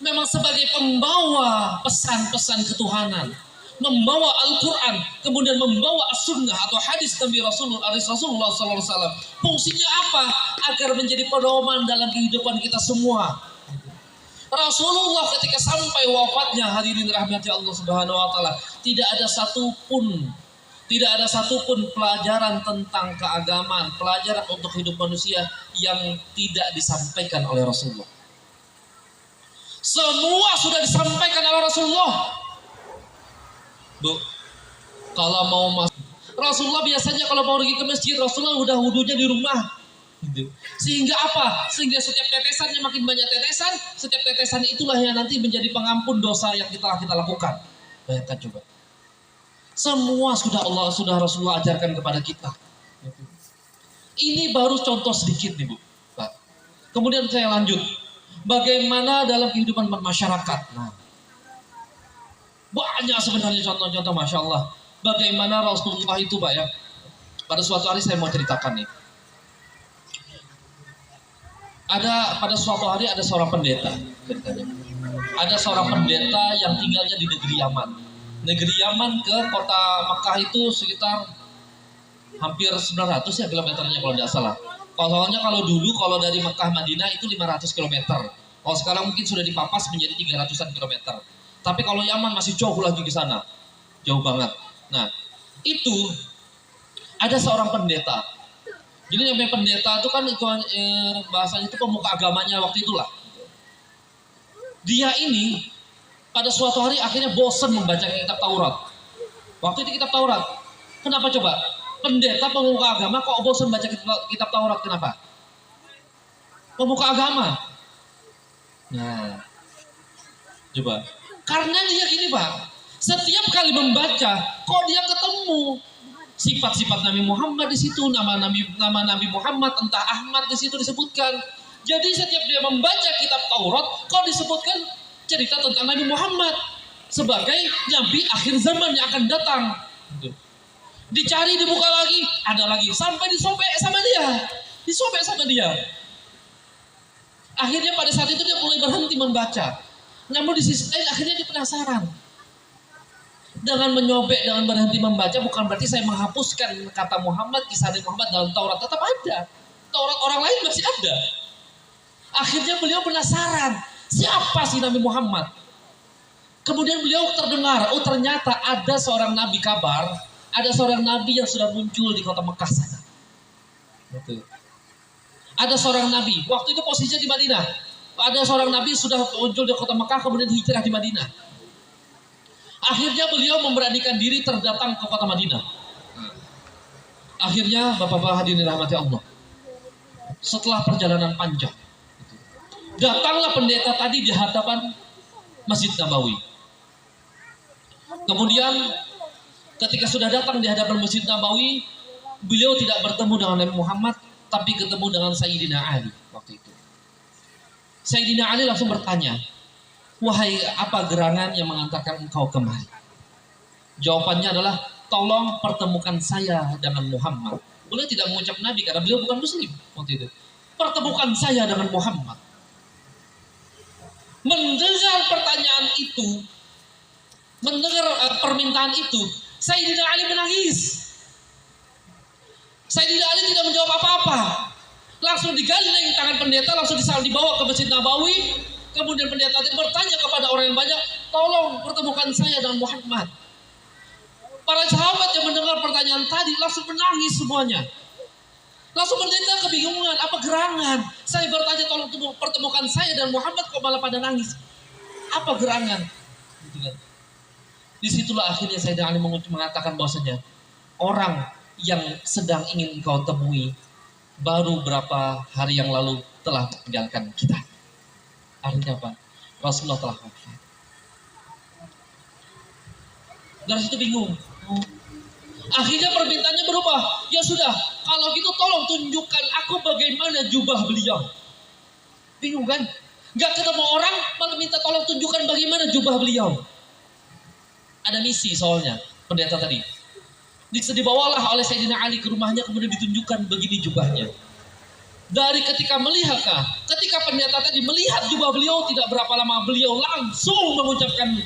memang sebagai pembawa pesan-pesan ketuhanan, membawa Al-Quran, kemudian membawa As-Sunnah atau hadis Nabi Rasulullah SAW. Fungsinya apa? Agar menjadi pedoman dalam kehidupan kita semua. Rasulullah ketika sampai wafatnya, hadirin rahmati Allah Subhanahu wa taala, tidak ada satupun pelajaran tentang keagamaan, pelajaran untuk hidup manusia yang tidak disampaikan oleh Rasulullah. Semua sudah disampaikan oleh Rasulullah. Bu, kalau mau masuk, Rasulullah biasanya kalau mau pergi ke masjid, Rasulullah udah wudunya di rumah. Sehingga apa? Sehingga setiap tetesannya makin banyak tetesan, setiap tetesan itulah yang nanti menjadi pengampun dosa yang telah kita lakukan. Bayangkan coba. Semua sudah Rasulullah ajarkan kepada kita. Ini baru contoh sedikit nih Bu. Pak. Kemudian saya lanjut. Bagaimana dalam kehidupan masyarakat? Nah, banyak sebenarnya contoh-contoh, Masya Allah. Bagaimana Rasulullah itu Pak ya. Pada suatu hari saya mau ceritakan nih. pada suatu hari ada seorang pendeta ceritanya. Ada seorang pendeta yang tinggalnya di negeri Yaman. Negeri Yaman ke kota Mekah itu sekitar hampir 900 ya kilometernya kalau tidak salah. Soalnya kalau dulu kalau dari Mekah Madinah itu 500 kilometer. Kalau sekarang mungkin sudah dipapas menjadi 300-an kilometer. Tapi kalau Yaman masih jauh lagi ke sana. Jauh banget. Nah, itu ada seorang pendeta. Jadi yang pendeta itu kan bahasanya itu pemuka agamanya waktu itulah. Dia ini pada suatu hari akhirnya bosan membaca kitab Taurat. Waktu itu kitab Taurat. Kenapa coba? Pendeta pemuka agama kok bosan baca kitab Taurat, kenapa? Pemuka agama. Nah, coba. Karena dia gini Pak, setiap kali membaca, kok dia ketemu sifat-sifat Nabi Muhammad di situ, nama Nabi Muhammad, entah Ahmad di situ disebutkan. Jadi setiap dia membaca kitab Taurat, kok disebutkan cerita tentang Nabi Muhammad sebagai Nabi akhir zaman yang akan datang. Dicari, dibuka lagi, ada lagi, sampai disobek sama dia. Akhirnya pada saat itu dia mulai berhenti membaca. Namun di sisi lain akhirnya dia penasaran. Dengan menyobek, dengan berhenti membaca bukan berarti saya menghapuskan kata Muhammad, kisah Nabi Muhammad dalam Taurat, tetap ada. Taurat orang lain masih ada. Akhirnya beliau penasaran, siapa sih Nabi Muhammad? Kemudian beliau terdengar, oh ternyata ada seorang nabi kabar, ada seorang nabi yang sudah muncul di kota Mekah sana. Betul. Ada seorang nabi, waktu itu posisinya di Madinah. Ada seorang nabi sudah muncul di kota Mekah, kemudian hijrah di Madinah. Akhirnya beliau memberanikan diri terdatang ke kota Madinah. Akhirnya Bapak-bapak hadirin rahmati Allah, setelah perjalanan panjang, datanglah pendeta tadi di hadapan Masjid Nabawi. Kemudian ketika sudah datang di hadapan Masjid Nabawi, beliau tidak bertemu dengan Nabi Muhammad, tapi ketemu dengan Sayyidina Ali waktu itu. Sayyidina Ali langsung bertanya, wahai apa gerangan yang mengantarkan engkau kemari? Jawabannya adalah, tolong pertemukan saya dengan Muhammad. Beliau tidak mengucap Nabi karena beliau bukan Muslim waktu itu. Pertemukan saya dengan Muhammad. Mendengar pertanyaan itu, mendengar permintaan itu, Sayyidina Ali menangis. Sayyidina Ali tidak menjawab apa-apa. Langsung digandeng tangan pendeta, langsung dibawa ke Masjid Nabawi. Kemudian pendeta itu bertanya kepada orang yang banyak, tolong pertemukan saya dengan Muhammad. Para sahabat yang mendengar pertanyaan tadi langsung menangis semuanya. Langsung pendeta kebingungan, apa gerangan? Saya bertanya tolong pertemukan saya dan Muhammad, kok malah pada nangis? Apa gerangan? Gitu kan. Disitulah akhirnya Sayyidina Ali mengatakan bahwasanya orang yang sedang ingin engkau temui baru berapa hari yang lalu telah meninggalkan kita. Artinya apa? Rasulullah telah wafat. Dari situ bingung. Akhirnya permintaannya berubah. Ya sudah, kalau gitu tolong tunjukkan aku bagaimana jubah beliau. Bingung kan? Gak ketemu orang, malah minta tolong tunjukkan bagaimana jubah beliau. Ada misi soalnya, pendeta tadi. Dibawalah oleh Sayyidina Ali ke rumahnya, kemudian ditunjukkan begini jubahnya. Dari ketika ketika pendeta tadi melihat jubah beliau, tidak berapa lama beliau langsung mengucapkan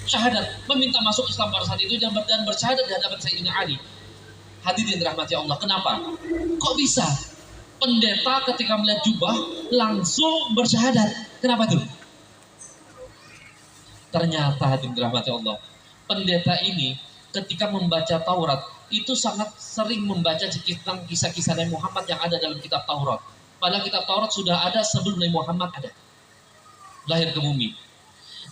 syahadat, meminta masuk Islam pada saat itu dan bersyahadat di hadapan Sayyidina Ali. Hadirin rahmati Allah, kenapa? Kok bisa pendeta ketika melihat jubah langsung bersyahadat? Kenapa tuh? Ternyata hadirin rahmati Allah, pendeta ini ketika membaca Taurat itu sangat sering membaca tentang kisah-kisah Nabi Muhammad yang ada dalam kitab Taurat. Padahal kitab Taurat sudah ada sebelum Nabi Muhammad ada lahir ke bumi.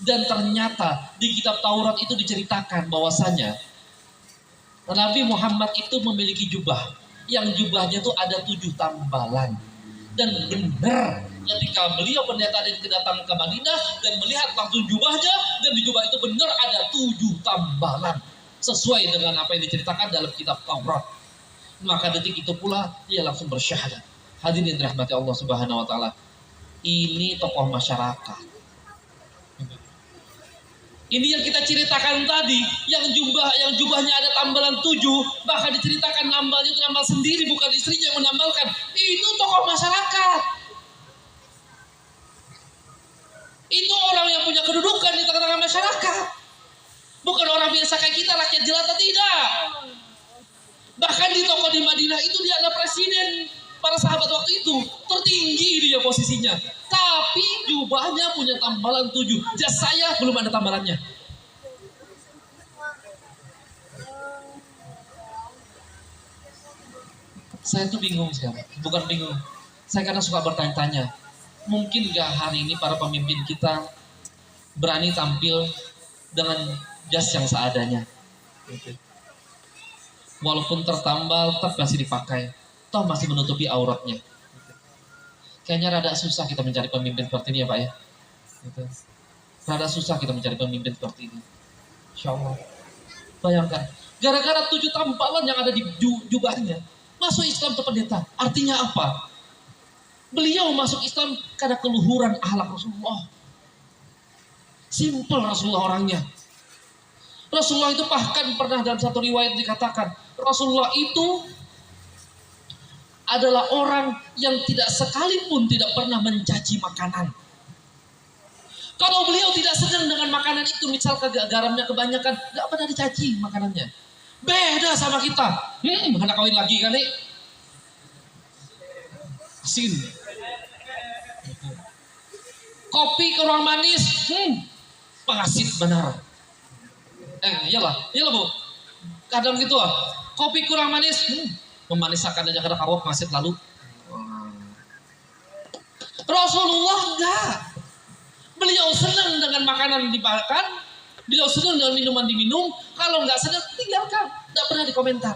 Dan ternyata di kitab Taurat itu diceritakan bahwasanya Nabi Muhammad itu memiliki jubah, yang jubahnya itu ada 7 tambalan. Dan benar ketika beliau pendeta datang ke Madinah dan melihat langsung jubahnya, dan di jubah itu benar ada 7 tambalan sesuai dengan apa yang diceritakan dalam kitab Taurat. Maka detik itu pula dia langsung bersyahadat. Hadirin rahmati Allah Subhanahu wa taala. Ini tokoh masyarakat. Ini yang kita ceritakan tadi, yang jubahnya ada tambalan 7, bahkan diceritakan nambalnya itu nambal sendiri, bukan istrinya yang menambalkan. Itu tokoh masyarakat. Itu orang yang punya kedudukan di tengah-tengah masyarakat. Bukan orang biasa kayak kita, rakyat jelata, tidak. Bahkan di toko di Madinah itu dia adalah presiden para sahabat waktu itu. Tertinggi dia posisinya. Tapi jubahnya punya tambalan 7. Jas saya belum ada tambalannya. Saya tuh bingung sekarang. Bukan bingung. Saya kadang suka bertanya-tanya. Mungkin gak hari ini para pemimpin kita berani tampil dengan jas yang seadanya. Walaupun tertambal, tetap masih dipakai. Toh masih menutupi auratnya. Kayaknya rada susah kita mencari pemimpin seperti ini ya Pak ya. Rada susah kita mencari pemimpin seperti ini. Insya Allah. Bayangkan, gara-gara 7 tampalan yang ada di jubahnya, masuk Islam ke pendeta. Artinya apa? Beliau masuk Islam karena keluhuran akhlak Rasulullah. Simpel Rasulullah orangnya. Rasulullah itu bahkan pernah dalam satu riwayat dikatakan, Rasulullah itu adalah orang yang tidak sekalipun tidak pernah mencaci makanan. Kalau beliau tidak senang dengan makanan itu, misalkan garamnya kebanyakan, nggak pernah dicaci makanannya. Beda sama kita. Anak kawin lagi kali. Asin. Kopi kurang manis, pengasit benar. Iyalah Bu. Kadang gitu kopi kurang manis, memaniskan aja karena kawat pengasit lalu. Rasulullah enggak. Beliau senang dengan makanan dimakan, beliau senang dengan minuman diminum. Kalau enggak senang, tinggalkan. Enggak pernah dikomentar.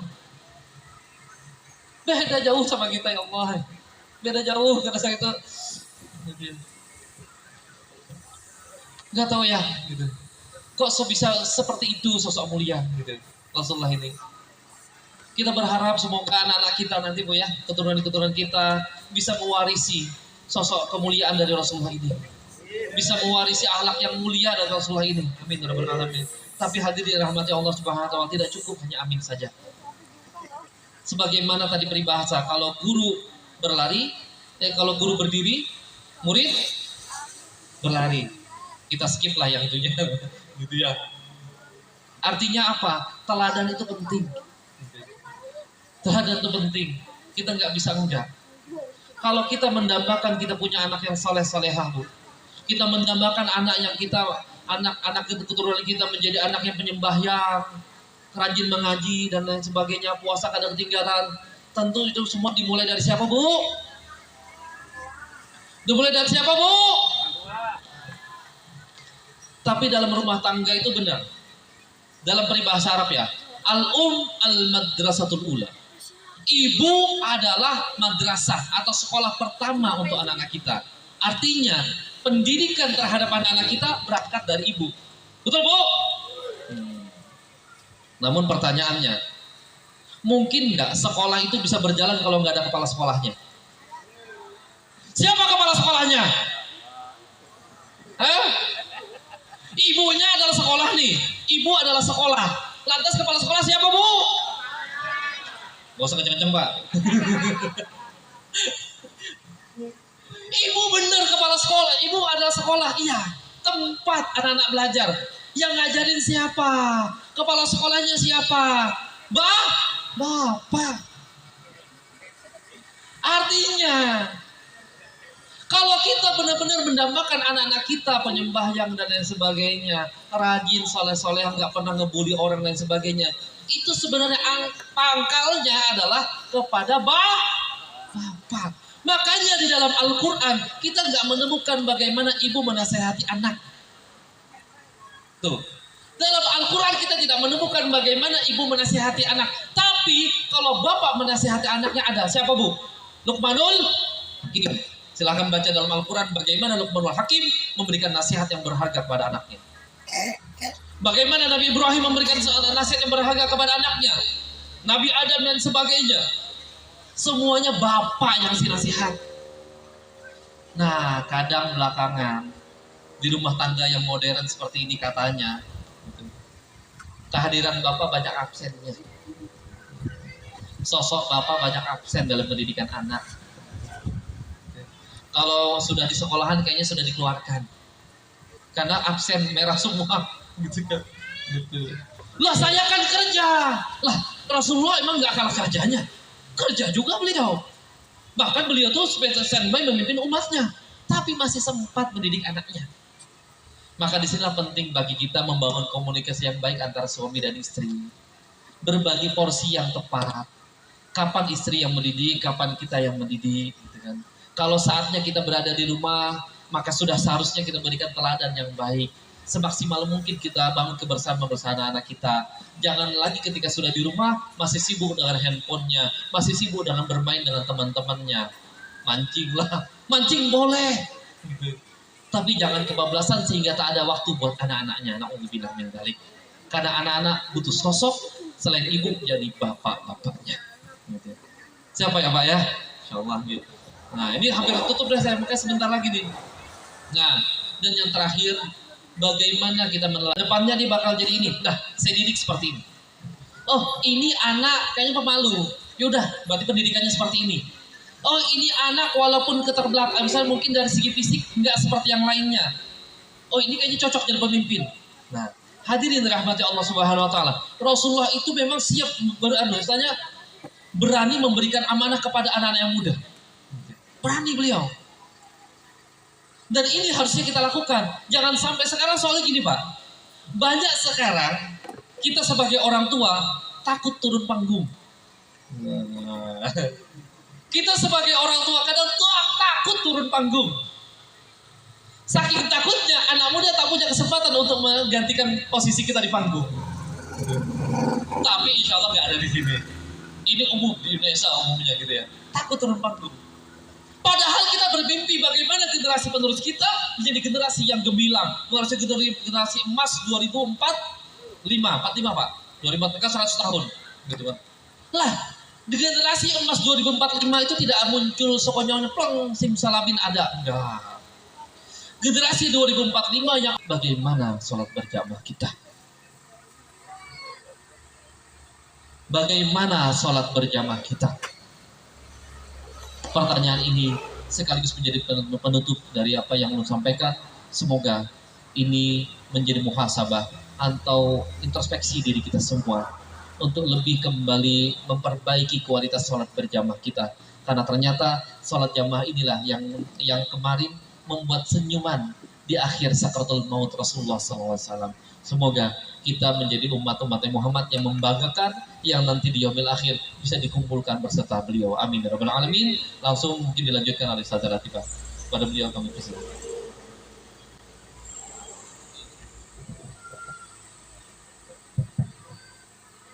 Beda jauh sama kita ya Allah. Beda jauh karena saya itu. Enggak tahu ya, gitu. Kok bisa seperti itu sosok mulia, gitu. Rasulullah ini. Kita berharap semoga anak-anak kita nanti Bu ya, keturunan-keturunan kita bisa mewarisi sosok kemuliaan dari Rasulullah ini. Bisa mewarisi akhlak yang mulia dari Rasulullah ini. Amin ya rabbal alamin. Tapi hadir di rahmati Allah Subhanahu wa taala tidak cukup hanya amin saja. Sebagaimana tadi peribahasa, kalau guru berlari, kalau guru berdiri, murid berlari. Kita skip lah yang itunya. Gitu ya. Artinya apa? Teladan itu penting. Teladan itu penting. Kita nggak bisa enggak. Kalau kita mendambakan kita punya anak yang soleh-solehah Bu. Kita mendambakan anak yang kita, anak-anak keturunan kita menjadi anak yang penyembahyang, rajin mengaji dan lain sebagainya, puasa kadang ketinggalan. Tentu itu semua dimulai dari siapa Bu? Dimulai dari siapa Bu? Tapi dalam rumah tangga itu benar. Dalam peribahasa Arab ya, al-madrasatul ula. Ibu adalah madrasah atau sekolah pertama untuk anak-anak kita. Artinya, pendidikan terhadap anak-anak kita berangkat dari ibu. Betul Bu? Namun pertanyaannya, mungkin nggak sekolah itu bisa berjalan kalau nggak ada kepala sekolahnya? Siapa kepala sekolahnya? Ibunya adalah sekolah nih. Ibu adalah sekolah. Lantas kepala sekolah siapa Bu? Gak usah kenceng-kenceng Pak. Ibu benar kepala sekolah. Ibu adalah sekolah. Iya. Tempat anak-anak belajar. Yang ngajarin siapa? Kepala sekolahnya siapa? Bapak. Artinya, kalau kita benar-benar mendambakan anak-anak kita penyembahyang dan lain sebagainya, rajin, soleh-soleh, nggak pernah ngebully orang dan sebagainya, itu sebenarnya pangkalnya adalah kepada bapak. Makanya di dalam Al-Quran kita nggak menemukan bagaimana ibu menasehati anak. Tuh, dalam Al-Quran kita tidak menemukan bagaimana ibu menasehati anak. Tapi kalau bapak menasehati anaknya ada siapa Bu? Luqmanul Hakim. Silahkan baca dalam Al-Quran bagaimana Luqmanul Hakim memberikan nasihat yang berharga kepada anaknya. Bagaimana Nabi Ibrahim memberikan nasihat yang berharga kepada anaknya. Nabi Adam dan sebagainya. Semuanya bapak yang ngasih nasihat. Nah, kadang belakangan di rumah tangga yang modern seperti ini katanya, kehadiran bapak banyak absennya. Sosok bapak banyak absen dalam pendidikan anak. Kalau sudah di sekolahan kayaknya sudah dikeluarkan. karena absen merah semua gitu kan. Gitu. Lah saya kan kerja. Lah Rasulullah emang nggak kalah kerjanya. Kerja juga beliau. Bahkan beliau tuh standby memimpin umatnya, tapi masih sempat mendidik anaknya. Maka disinilah penting bagi kita membangun komunikasi yang baik antara suami dan istri. Berbagi porsi yang tepat. Kapan istri yang mendidik, kapan kita yang mendidik, gitu kan. Kalau saatnya kita berada di rumah, maka sudah seharusnya kita berikan teladan yang baik. Semaksimal mungkin kita bangun kebersamaan bersama anak kita. Jangan lagi ketika sudah di rumah masih sibuk dengan handphonenya, masih sibuk dengan bermain dengan teman-temannya. Mancing lah, mancing boleh. Gitu. Tapi jangan kebablasan sehingga tak ada waktu buat anak-anaknya. Na'udzubillah min dzalik. Karena anak-anak butuh sosok selain ibu jadi bapak-bapaknya. Gitu. Siapa ya Pak ya? Insyaallah gitu. Nah ini hampir tutup deh saya, makanya sebentar lagi nih. Nah dan yang terakhir, bagaimana kita menelaah depannya dia bakal jadi ini. Nah saya didik seperti ini. Oh ini anak kayaknya pemalu. Yaudah berarti pendidikannya seperti ini. Oh ini anak walaupun keterbelakang, misalnya mungkin dari segi fisik nggak seperti yang lainnya. Oh ini kayaknya cocok jadi pemimpin. Nah hadirin rahmati Allah Subhanahu Wa Taala. Rasulullah itu memang siap misalnya berani memberikan amanah kepada anak-anak yang muda. Berani beliau. Dan ini harusnya kita lakukan. Jangan sampai sekarang soalnya gini Pak. Banyak sekarang kita sebagai orang tua takut turun panggung. Kita sebagai orang tua kadang takut turun panggung. Saking takutnya anak muda tak punya kesempatan untuk menggantikan posisi kita di panggung. Tapi insya Allah nggak ada di sini. Ini umum di Indonesia umumnya gitu ya. Takut turun panggung. Padahal kita bermimpi bagaimana generasi penerus kita menjadi generasi yang gemilang, generasi emas 2045 Pak. 2045 kan 100 tahun, gitu kan. Lah, di generasi emas 2045 itu tidak muncul sokonyolnya plong simsalabin ada, enggak. Generasi 2045 yang bagaimana sholat berjamaah kita? Bagaimana sholat berjamaah kita? Pertanyaan ini sekaligus menjadi penutup dari apa yang Ulun sampaikan. Semoga ini menjadi muhasabah atau introspeksi diri kita semua untuk lebih kembali memperbaiki kualitas sholat berjamaah kita. Karena ternyata sholat jamaah inilah yang kemarin membuat senyuman di akhir sakratul maut Rasulullah SAW. Semoga kita menjadi umat-umat Muhammad yang membanggakan, yang nanti di yaumil akhir bisa dikumpulkan beserta beliau. Amin ya rabbal alamin. Langsung mungkin dilanjutkan oleh Ustazah Latifah. Pada beliau kami persilakan.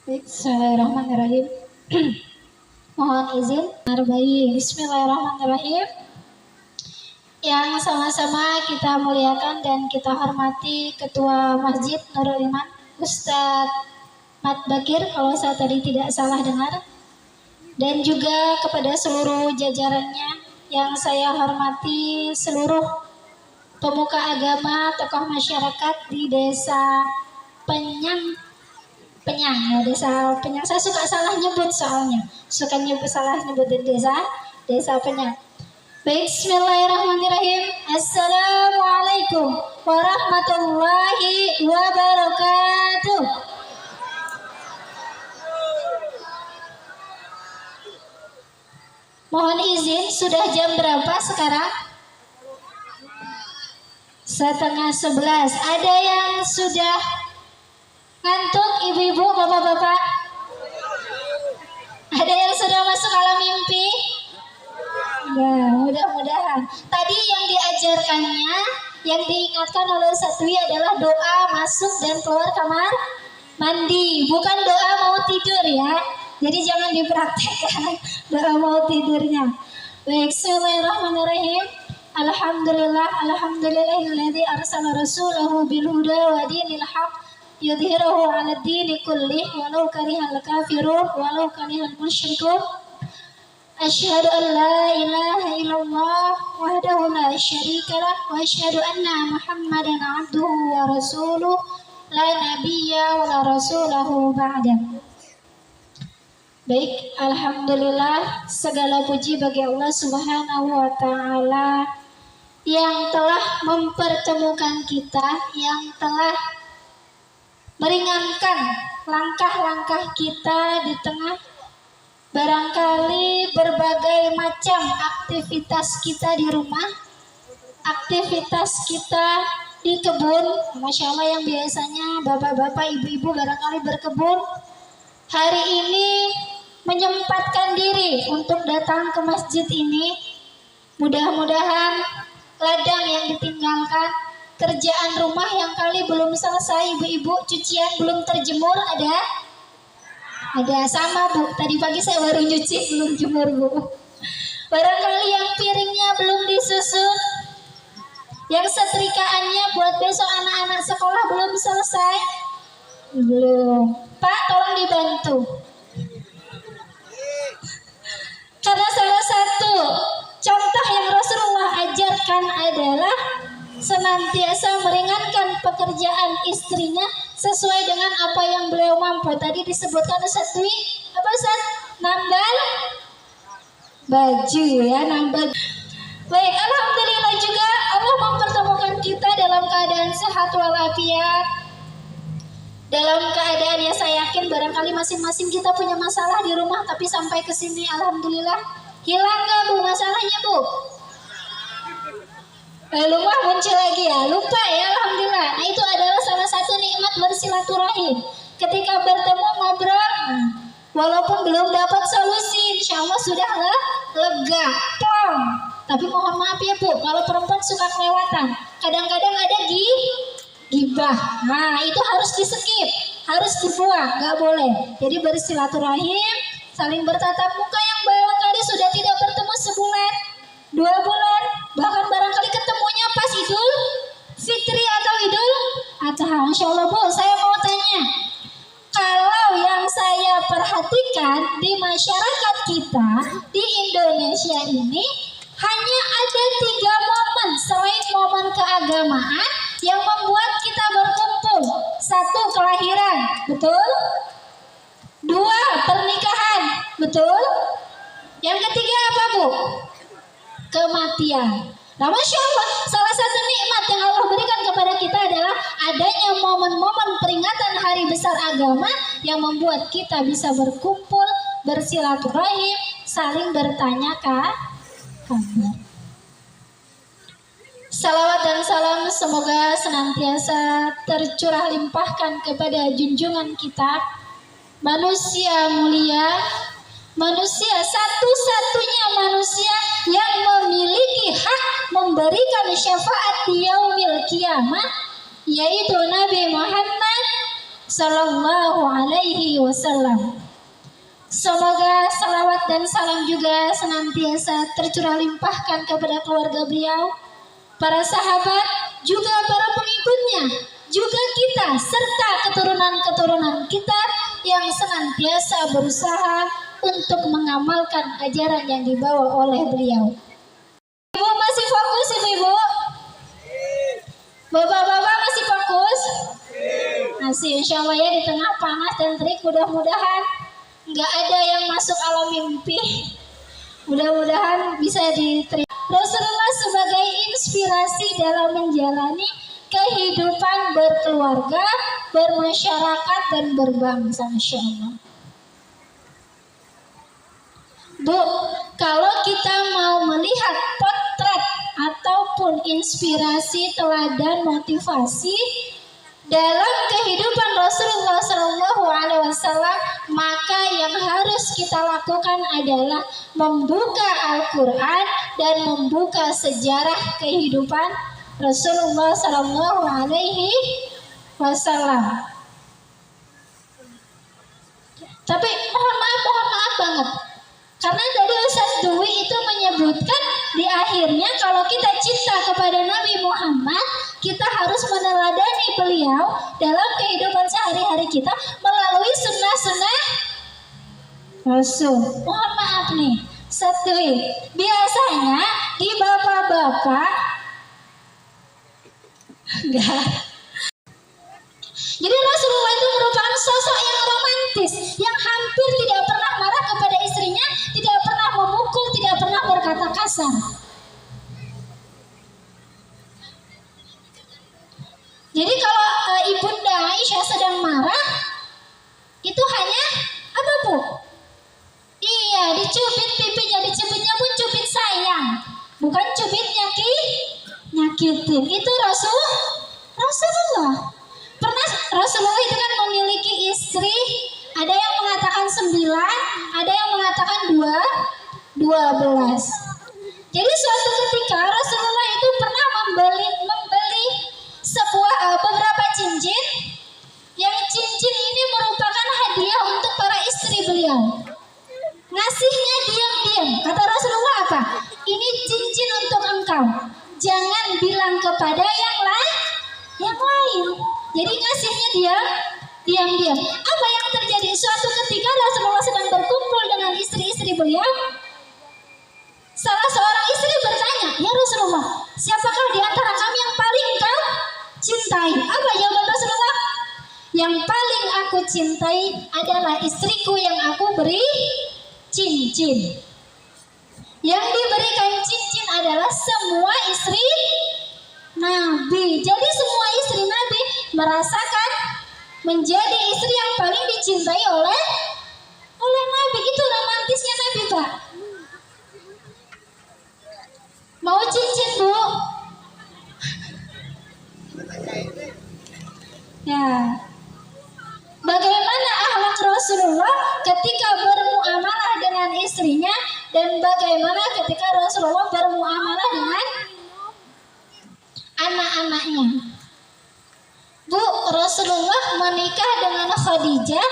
Baik, bismillahirrahmanirrahim. Mohon izin, Bismillahirrahmanirrahim. Yang sama-sama kita muliakan dan kita hormati Ketua Masjid Nurul Iman, Ustadz Mat Bakir, kalau saya tadi tidak salah dengar, dan juga kepada seluruh jajarannya yang saya hormati, seluruh pemuka agama, tokoh masyarakat di Desa Penyang, Desa Penyang. Saya suka salah nyebut soalnya, salah nyebut di Desa Penyang. Baik, bismillahirrahmanirrahim. Assalamualaikum warahmatullahi wabarakatuh. Mohon izin, sudah jam berapa sekarang? 10:30. Ada yang sudah ngantuk, ibu-ibu, bapak-bapak? Ada yang sudah masuk alam mimpi? Ya, mudah-mudahan. Tadi yang diajarkannya, yang diingatkan oleh Satwi adalah doa masuk dan keluar kamar mandi, bukan doa mau tidur ya. Jadi jangan dipraktekkan doa mau tidurnya. Baik, bismillahirrahmanirrahim. Alhamdulillahilladzi arsala rasulahu bil huda wa dinil haqq yudhhirahu 'ala ad-dini kullih walau karihal kafirun walau karihal musyrikun. Asyhadu an la ilaha illallah wahdahu la syarika lah wa asyhadu anna Muhammadan 'abduhu wa rasuluh la nabiyya wa la rasulahu ba'da. Baik, alhamdulillah, segala puji bagi Allah Subhanahu wa taala yang telah mempertemukan kita, yang telah meringankan langkah-langkah kita di tengah barangkali berbagai macam aktivitas kita di rumah, aktivitas kita di kebun. Masya Allah, yang biasanya bapak-bapak, ibu-ibu barangkali berkebun, hari ini menyempatkan diri untuk datang ke masjid ini. Mudah-mudahan ladang yang ditinggalkan, kerjaan rumah yang kali belum selesai, ibu-ibu cucian belum terjemur, ada sama Bu, tadi pagi saya baru nyuci belum jemur Bu. Barangkali yang piringnya belum disusun, yang setrikaannya buat besok anak-anak sekolah belum selesai, belum. Pak, tolong dibantu. Karena salah satu contoh yang Rasulullah ajarkan adalah senantiasa meringankan pekerjaan istrinya sesuai dengan apa yang beliau mampu. Tadi disebutkan Ustaz Dwi, apa Ustaz? Nambal baju ya, nambal. Baik, alhamdulillah juga Allah mempertemukan kita dalam keadaan sehat walafiat. Dalam keadaan ya, saya yakin barangkali masing-masing kita punya masalah di rumah, tapi sampai ke sini alhamdulillah hilang gak Bu masalahnya Bu? Lupa muncul lagi ya, lupa ya, alhamdulillah. Nah, itu adalah salah satu nikmat bersilaturahim. Ketika bertemu ngobrol, walaupun belum dapat solusi, insya Allah sudah lega, plong. Tapi mohon maaf ya Bu, kalau perempuan suka kelewatan, kadang-kadang ada gibah. Nah, itu harus di-skip, harus dibuang, nggak boleh. Jadi bersilaturahim, saling bertatap muka yang barangkali sudah tidak bertemu sebulan, 2 bulan, bahkan barangkali ketemunya pas Idul Fitri atau Idul Adha. Masya Allah Bu, saya mau tanya, kalau yang saya perhatikan di masyarakat kita di Indonesia ini hanya ada 3 momen selain momen keagamaan yang membuat kita berkumpul. 1, kelahiran, betul? 2, pernikahan, betul? Yang ketiga apa Bu? Kematian. Nah, Masya Allah, salah satu nikmat yang Allah berikan kepada kita adalah adanya momen-momen peringatan hari besar agama yang membuat kita bisa berkumpul, bersilaturahim, saling bertanya kabar. Salawat dan salam semoga senantiasa tercurah limpahkan kepada junjungan kita, manusia mulia, manusia satu-satunya manusia yang memiliki hak memberikan syafaat di yaumil kiamah, yaitu Nabi Muhammad sallallahu alaihi wasallam. Semoga salawat dan salam juga senantiasa tercurah limpahkan kepada keluarga beliau, para sahabat, juga para pengikutnya, juga kita serta keturunan-keturunan kita yang senantiasa berusaha untuk mengamalkan ajaran yang dibawa oleh beliau. Ibu masih fokus Ibu? Bapak-bapak masih fokus? Masih, insya Allah ya, di tengah panas dan terik mudah-mudahan nggak ada yang masuk alam mimpi. Mudah-mudahan bisa diterima. Rasulullah sebagai inspirasi dalam menjalani kehidupan berkeluarga, bermasyarakat, dan berbangsa, Masya Allah. Bu, kalau kita mau melihat potret ataupun inspirasi, teladan, motivasi dalam kehidupan Rasulullah SAW, maka yang harus kita lakukan adalah membuka Al-Quran dan membuka sejarah kehidupan Rasulullah SAW. Tapi mohon maaf banget, karena tadi Ustaz Dwi itu menyebutkan di akhirnya kalau kita cinta kepada Nabi Muhammad, kita harus meneladani beliau dalam kehidupan sehari-hari kita melalui sunnah-sunnah Rasul. Mohon maaf nih, Ustaz Dwi, biasanya di bapak-bapak enggak. Jadi Rasulullah itu merupakan sosok yang romantis, yang hampir tidak pernah marah kepada istrinya, tidak pernah memukul, tidak pernah berkata kasar. marah itu hanya apa Bu? Iya, dicubit pipinya, dicubitnya pun cubit sayang, bukan cubit nyakitin. Itu Rasulullah. Pernah Rasulullah itu kan memiliki istri, ada yang mengatakan 9, ada yang mengatakan 12. Jadi suatu ketika Rasulullah itu pernah membeli beberapa cincin, yang cincin ini merupakan hadiah untuk para istri beliau. Ngasihnya diam-diam. Kata Rasulullah apa? Ini cincin untuk engkau. Jangan bilang kepada yang lain. Jadi ngasihnya diam-diam. Apa yang terjadi? Suatu ketika Rasulullah sedang berkumpul dengan istri-istri beliau. Salah seorang istri bertanya, "Ya Rasulullah, siapakah di antara kami yang paling engkau cintai?" Apa jawaban Rasulullah? "Yang paling aku cintai adalah istriku yang aku beri cincin." Yang diberikan cincin adalah semua istri Nabi. Jadi semua istri Nabi merasakan menjadi istri yang paling dicintai oleh Nabi. Itu romantisnya Nabi, Pak. Mau cincin, Bu? Ya. Bagaimana akhlak Rasulullah ketika bermuamalah dengan istrinya, dan bagaimana ketika Rasulullah bermuamalah dengan anak-anaknya. Bu, Rasulullah menikah dengan Khadijah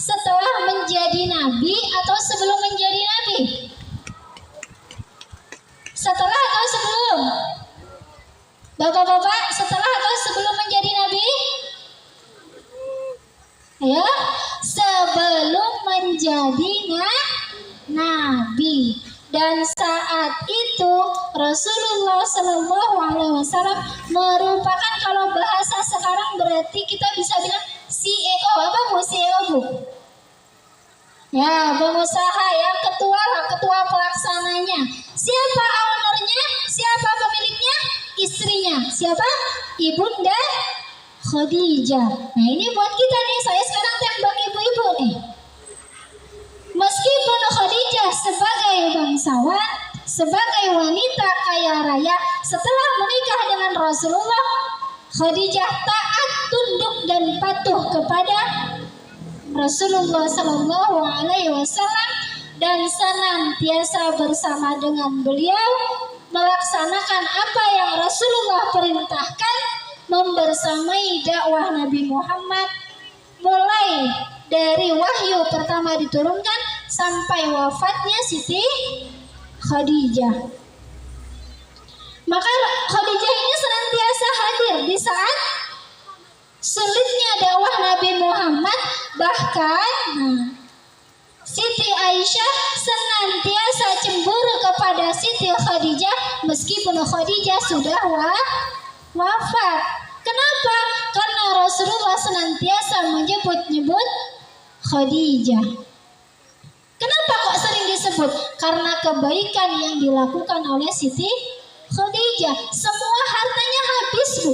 setelah menjadi nabi atau sebelum menjadi nabi? Setelah atau sebelum? Bapak-bapak, setelah atau sebelum menjadi nabi? Ya, sebelum menjadi nabi. Dan saat itu Rasulullah Shallallahu Alaihi Wasallam merupakan, kalau bahasa sekarang berarti kita bisa bilang CEO. Apa Bu? CEO Bu? Ya, pengusaha, yang ketua pelaksananya. Siapa ownernya? Siapa pemiliknya? Istrinya. Siapa? Ibunda Khadijah. Nah, ini buat kita nih. Saya sekarang tembak ibu-ibu nih. Meskipun Khadijah sebagai bangsawan, sebagai wanita kaya raya, setelah menikah dengan Rasulullah, Khadijah taat, tunduk dan patuh kepada Rasulullah Sallallahu Alaihi Wasallam dan senantiasa bersama dengan beliau, melaksanakan apa yang Rasulullah perintahkan, membersamai dakwah Nabi Muhammad, mulai dari wahyu pertama diturunkan sampai wafatnya Siti Khadijah. Maka Khadijah ini senantiasa hadir di saat sulitnya dakwah Nabi Muhammad. Bahkan Siti Aisyah senantiasa cemburu kepada Siti Khadijah meskipun Khadijah sudah wafat. Kenapa? Karena Rasulullah senantiasa menyebut-nyebut Khadijah. Kenapa kok sering disebut? Karena kebaikan yang dilakukan oleh Siti Khadijah. Semua hartanya habis, Bu.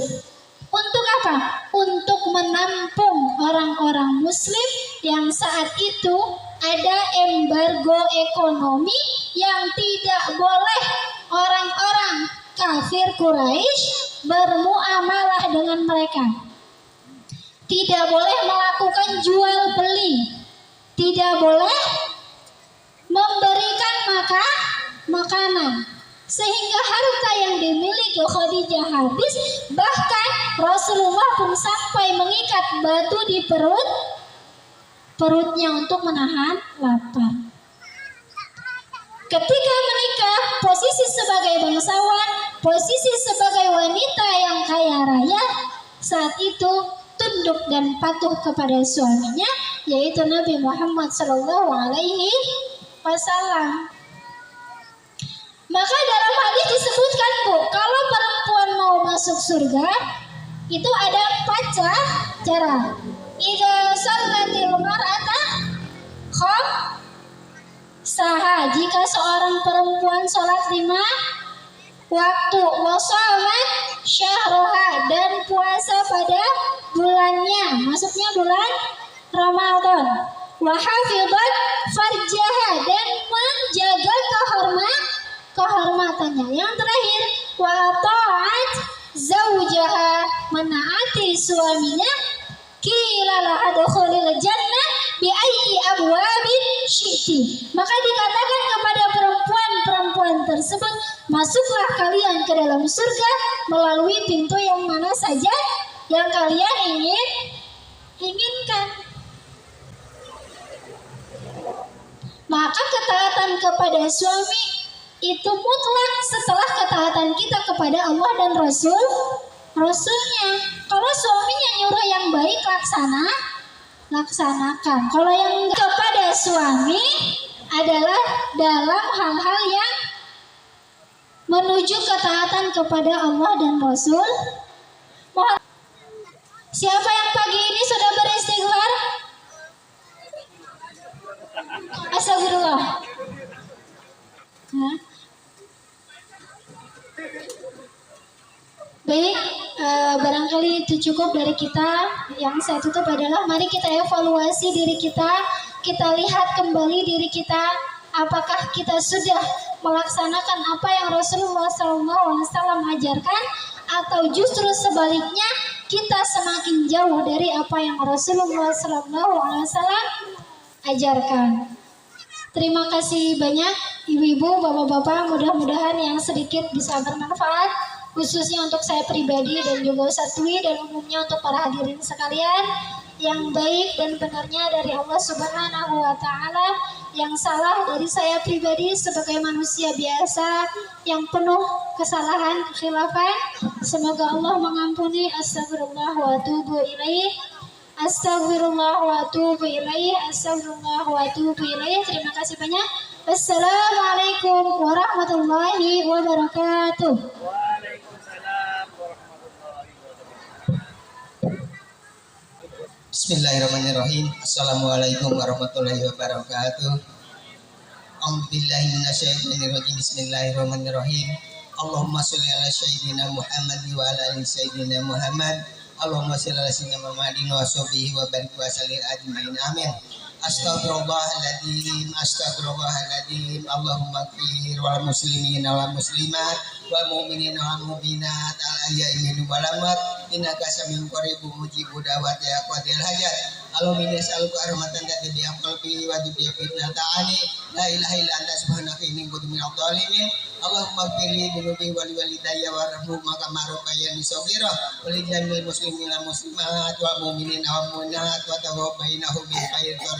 Untuk apa? Untuk menampung orang-orang muslim yang saat itu ada embargo ekonomi yang tidak boleh orang-orang kafir Quraisy bermuamalah dengan mereka. Tidak boleh melakukan jual beli. Tidak boleh memberikan makanan. Sehingga harta yang dimiliki Khadijah habis. Bahkan Rasulullah pun sampai mengikat batu di perutnya untuk menahan lapar. Ketika menikah, posisi sebagai bangsawan, posisi sebagai wanita yang kaya raya, saat itu tunduk dan patuh kepada suaminya, yaitu Nabi Muhammad Sallallahu Alaihi Wasallam. Maka dalam hadis disebutkan, Bu, kalau perempuan mau masuk surga, itu ada 4 cara. Idza shallatil mar'ata khamsaha, jika seorang perempuan sholat 5 waktu, wa shamat syahraha, dan puasa pada bulannya, maksudnya bulan Ramadan. Wa hafizat farjaha, dan menjaga kehormatannya. Yang terakhir, wa ta'at zaujaha, menaati suaminya. Qila laha dukhulil jannah bi ayyi abwabin syi'ti, maka dikatakan kepada perempuan-perempuan tersebut, masuklah kalian ke dalam surga melalui pintu yang mana saja yang kalian inginkan. Maka ketaatan kepada suami itu mutlak setelah ketaatan kita kepada Allah dan Rasulnya. Kalau suaminya nyuruh yang baik, laksanakan. Kalau yang kepada suami adalah dalam hal-hal yang menuju ketaatan kepada Allah dan Rasul. Mohon, siapa yang pagi ini sudah beristighfar? Astagfirullah. Baik, barangkali itu cukup dari kita. Yang saya tutup adalah mari kita evaluasi diri kita. Kita lihat kembali diri kita, apakah kita sudah melaksanakan apa yang Rasulullah SAW ajarkan, atau justru sebaliknya kita semakin jauh dari apa yang Rasulullah SAW ajarkan. Terima kasih banyak ibu-ibu, bapak-bapak, mudah-mudahan yang sedikit bisa bermanfaat, khususnya untuk saya pribadi dan juga Ustaz Dwi, dan umumnya untuk para hadirin sekalian. Yang baik dan benarnya dari Allah Subhanahu wa Ta'ala, yang salah dari saya pribadi sebagai manusia biasa yang penuh kesalahan, kekhilafan, semoga Allah mengampuni. Astagfirullah wa atubu ilaih. Astagfirullah wa atubu ilaih. Astagfirullah wa atubu ilaih. Terima kasih banyak. Wassalamualaikum warahmatullahi wabarakatuh. Bismillahirrahmanirrahim. Assalamualaikum warahmatullahi wabarakatuh. A'udzubillahi minasyaitonirrajim. Bismillahirrahmanirrahim. Allahumma sholli ala sayyidina Muhammad wa ala ali sayyidina Muhammad. Allahumma sholli ala sayyidina Muhammadin wa sahbihi wa barik wa sallim ajmain. Amin. Astagfirullahaladzim, astagfirullahaladzim. Allahumma ighfir wal muslimin wal muslimat wal mu'minin wal mu'minat al ahya'i minhum wal amwat innaka samiun qaribun mujibud da'wati ya qadil hajat. Allahumma as'aluka rahmatan tati bi qalbi wa bi fitnah ta'ani la ilaha illa anta subhanaka inni kuntu minadh dhalimin. Allahumma ighfirli dhunubi wa li walidayya warhamhuma kama rabbayani shaghira wa li jamil muslimin wal muslimat wal mu'minin wal mu'minat wa tawaffainahum bi khairin ya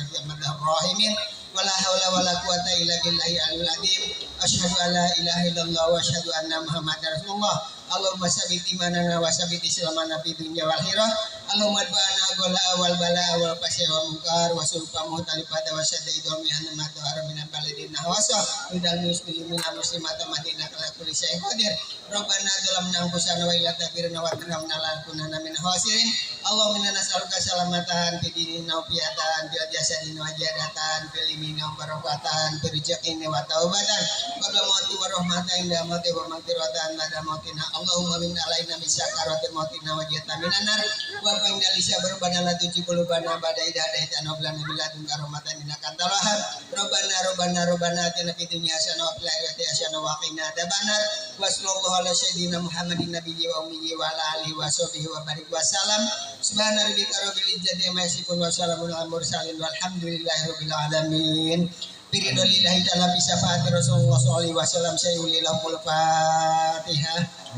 rahimin. Wala haula wala quwata illa billahi al-aliyyil azim. Asyhadu an la ilaha illallah wa asyhadu anna muhammadar rasulullah. Allahumma sabbit imanana wa sabbit islamana fid dunya wal akhirah. Allahumma adbana gola awal bala awal pasya wa munkar wa sulqa muhtalifata wa syadda idami anna arabina baladina hawasa idal muslimin muslimat madinah kala kulli syai'in qadir. Rabbana zalamna anfusana wa illa taghfirna wa tarhamna lanakunanna min khasirin. Allahumma inna nas'aluka salamatan fid dinina wa fiyatan bil jasadina wa jadatan fil imina wa barakatan fil rizqina wa taubatan qabla mauti wa rahmatan inda mauti wa maghfiratan ba'da mautina. Allahumma min alaina bisyakaratil mautina wa jata minan nar wa inda lisya berbana la tuji qulubana ba'da idadaita nablana biladun karomatan innaka antal wahhab. Rabbana atina fid dunya hasanah wa fil akhirati hasanah wa qina adzabannar. Wa sallallahu ala sayyidina Muhammadin nabiyyi wa ummihi wa ala alihi wa sahbihi wa barik wa salam. Subhana rabbika rabbil izzati amma yasifun wa salamun alal mursalin walhamdulillahi rabbil alamin. Biridolillahi ta'ala bi syafaati Rasulullah sallallahu alaihi wasallam. Sayyidul Fatihah.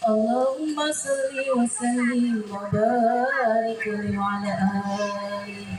Allahumma salli wa sallim wa barik wa ala alihi.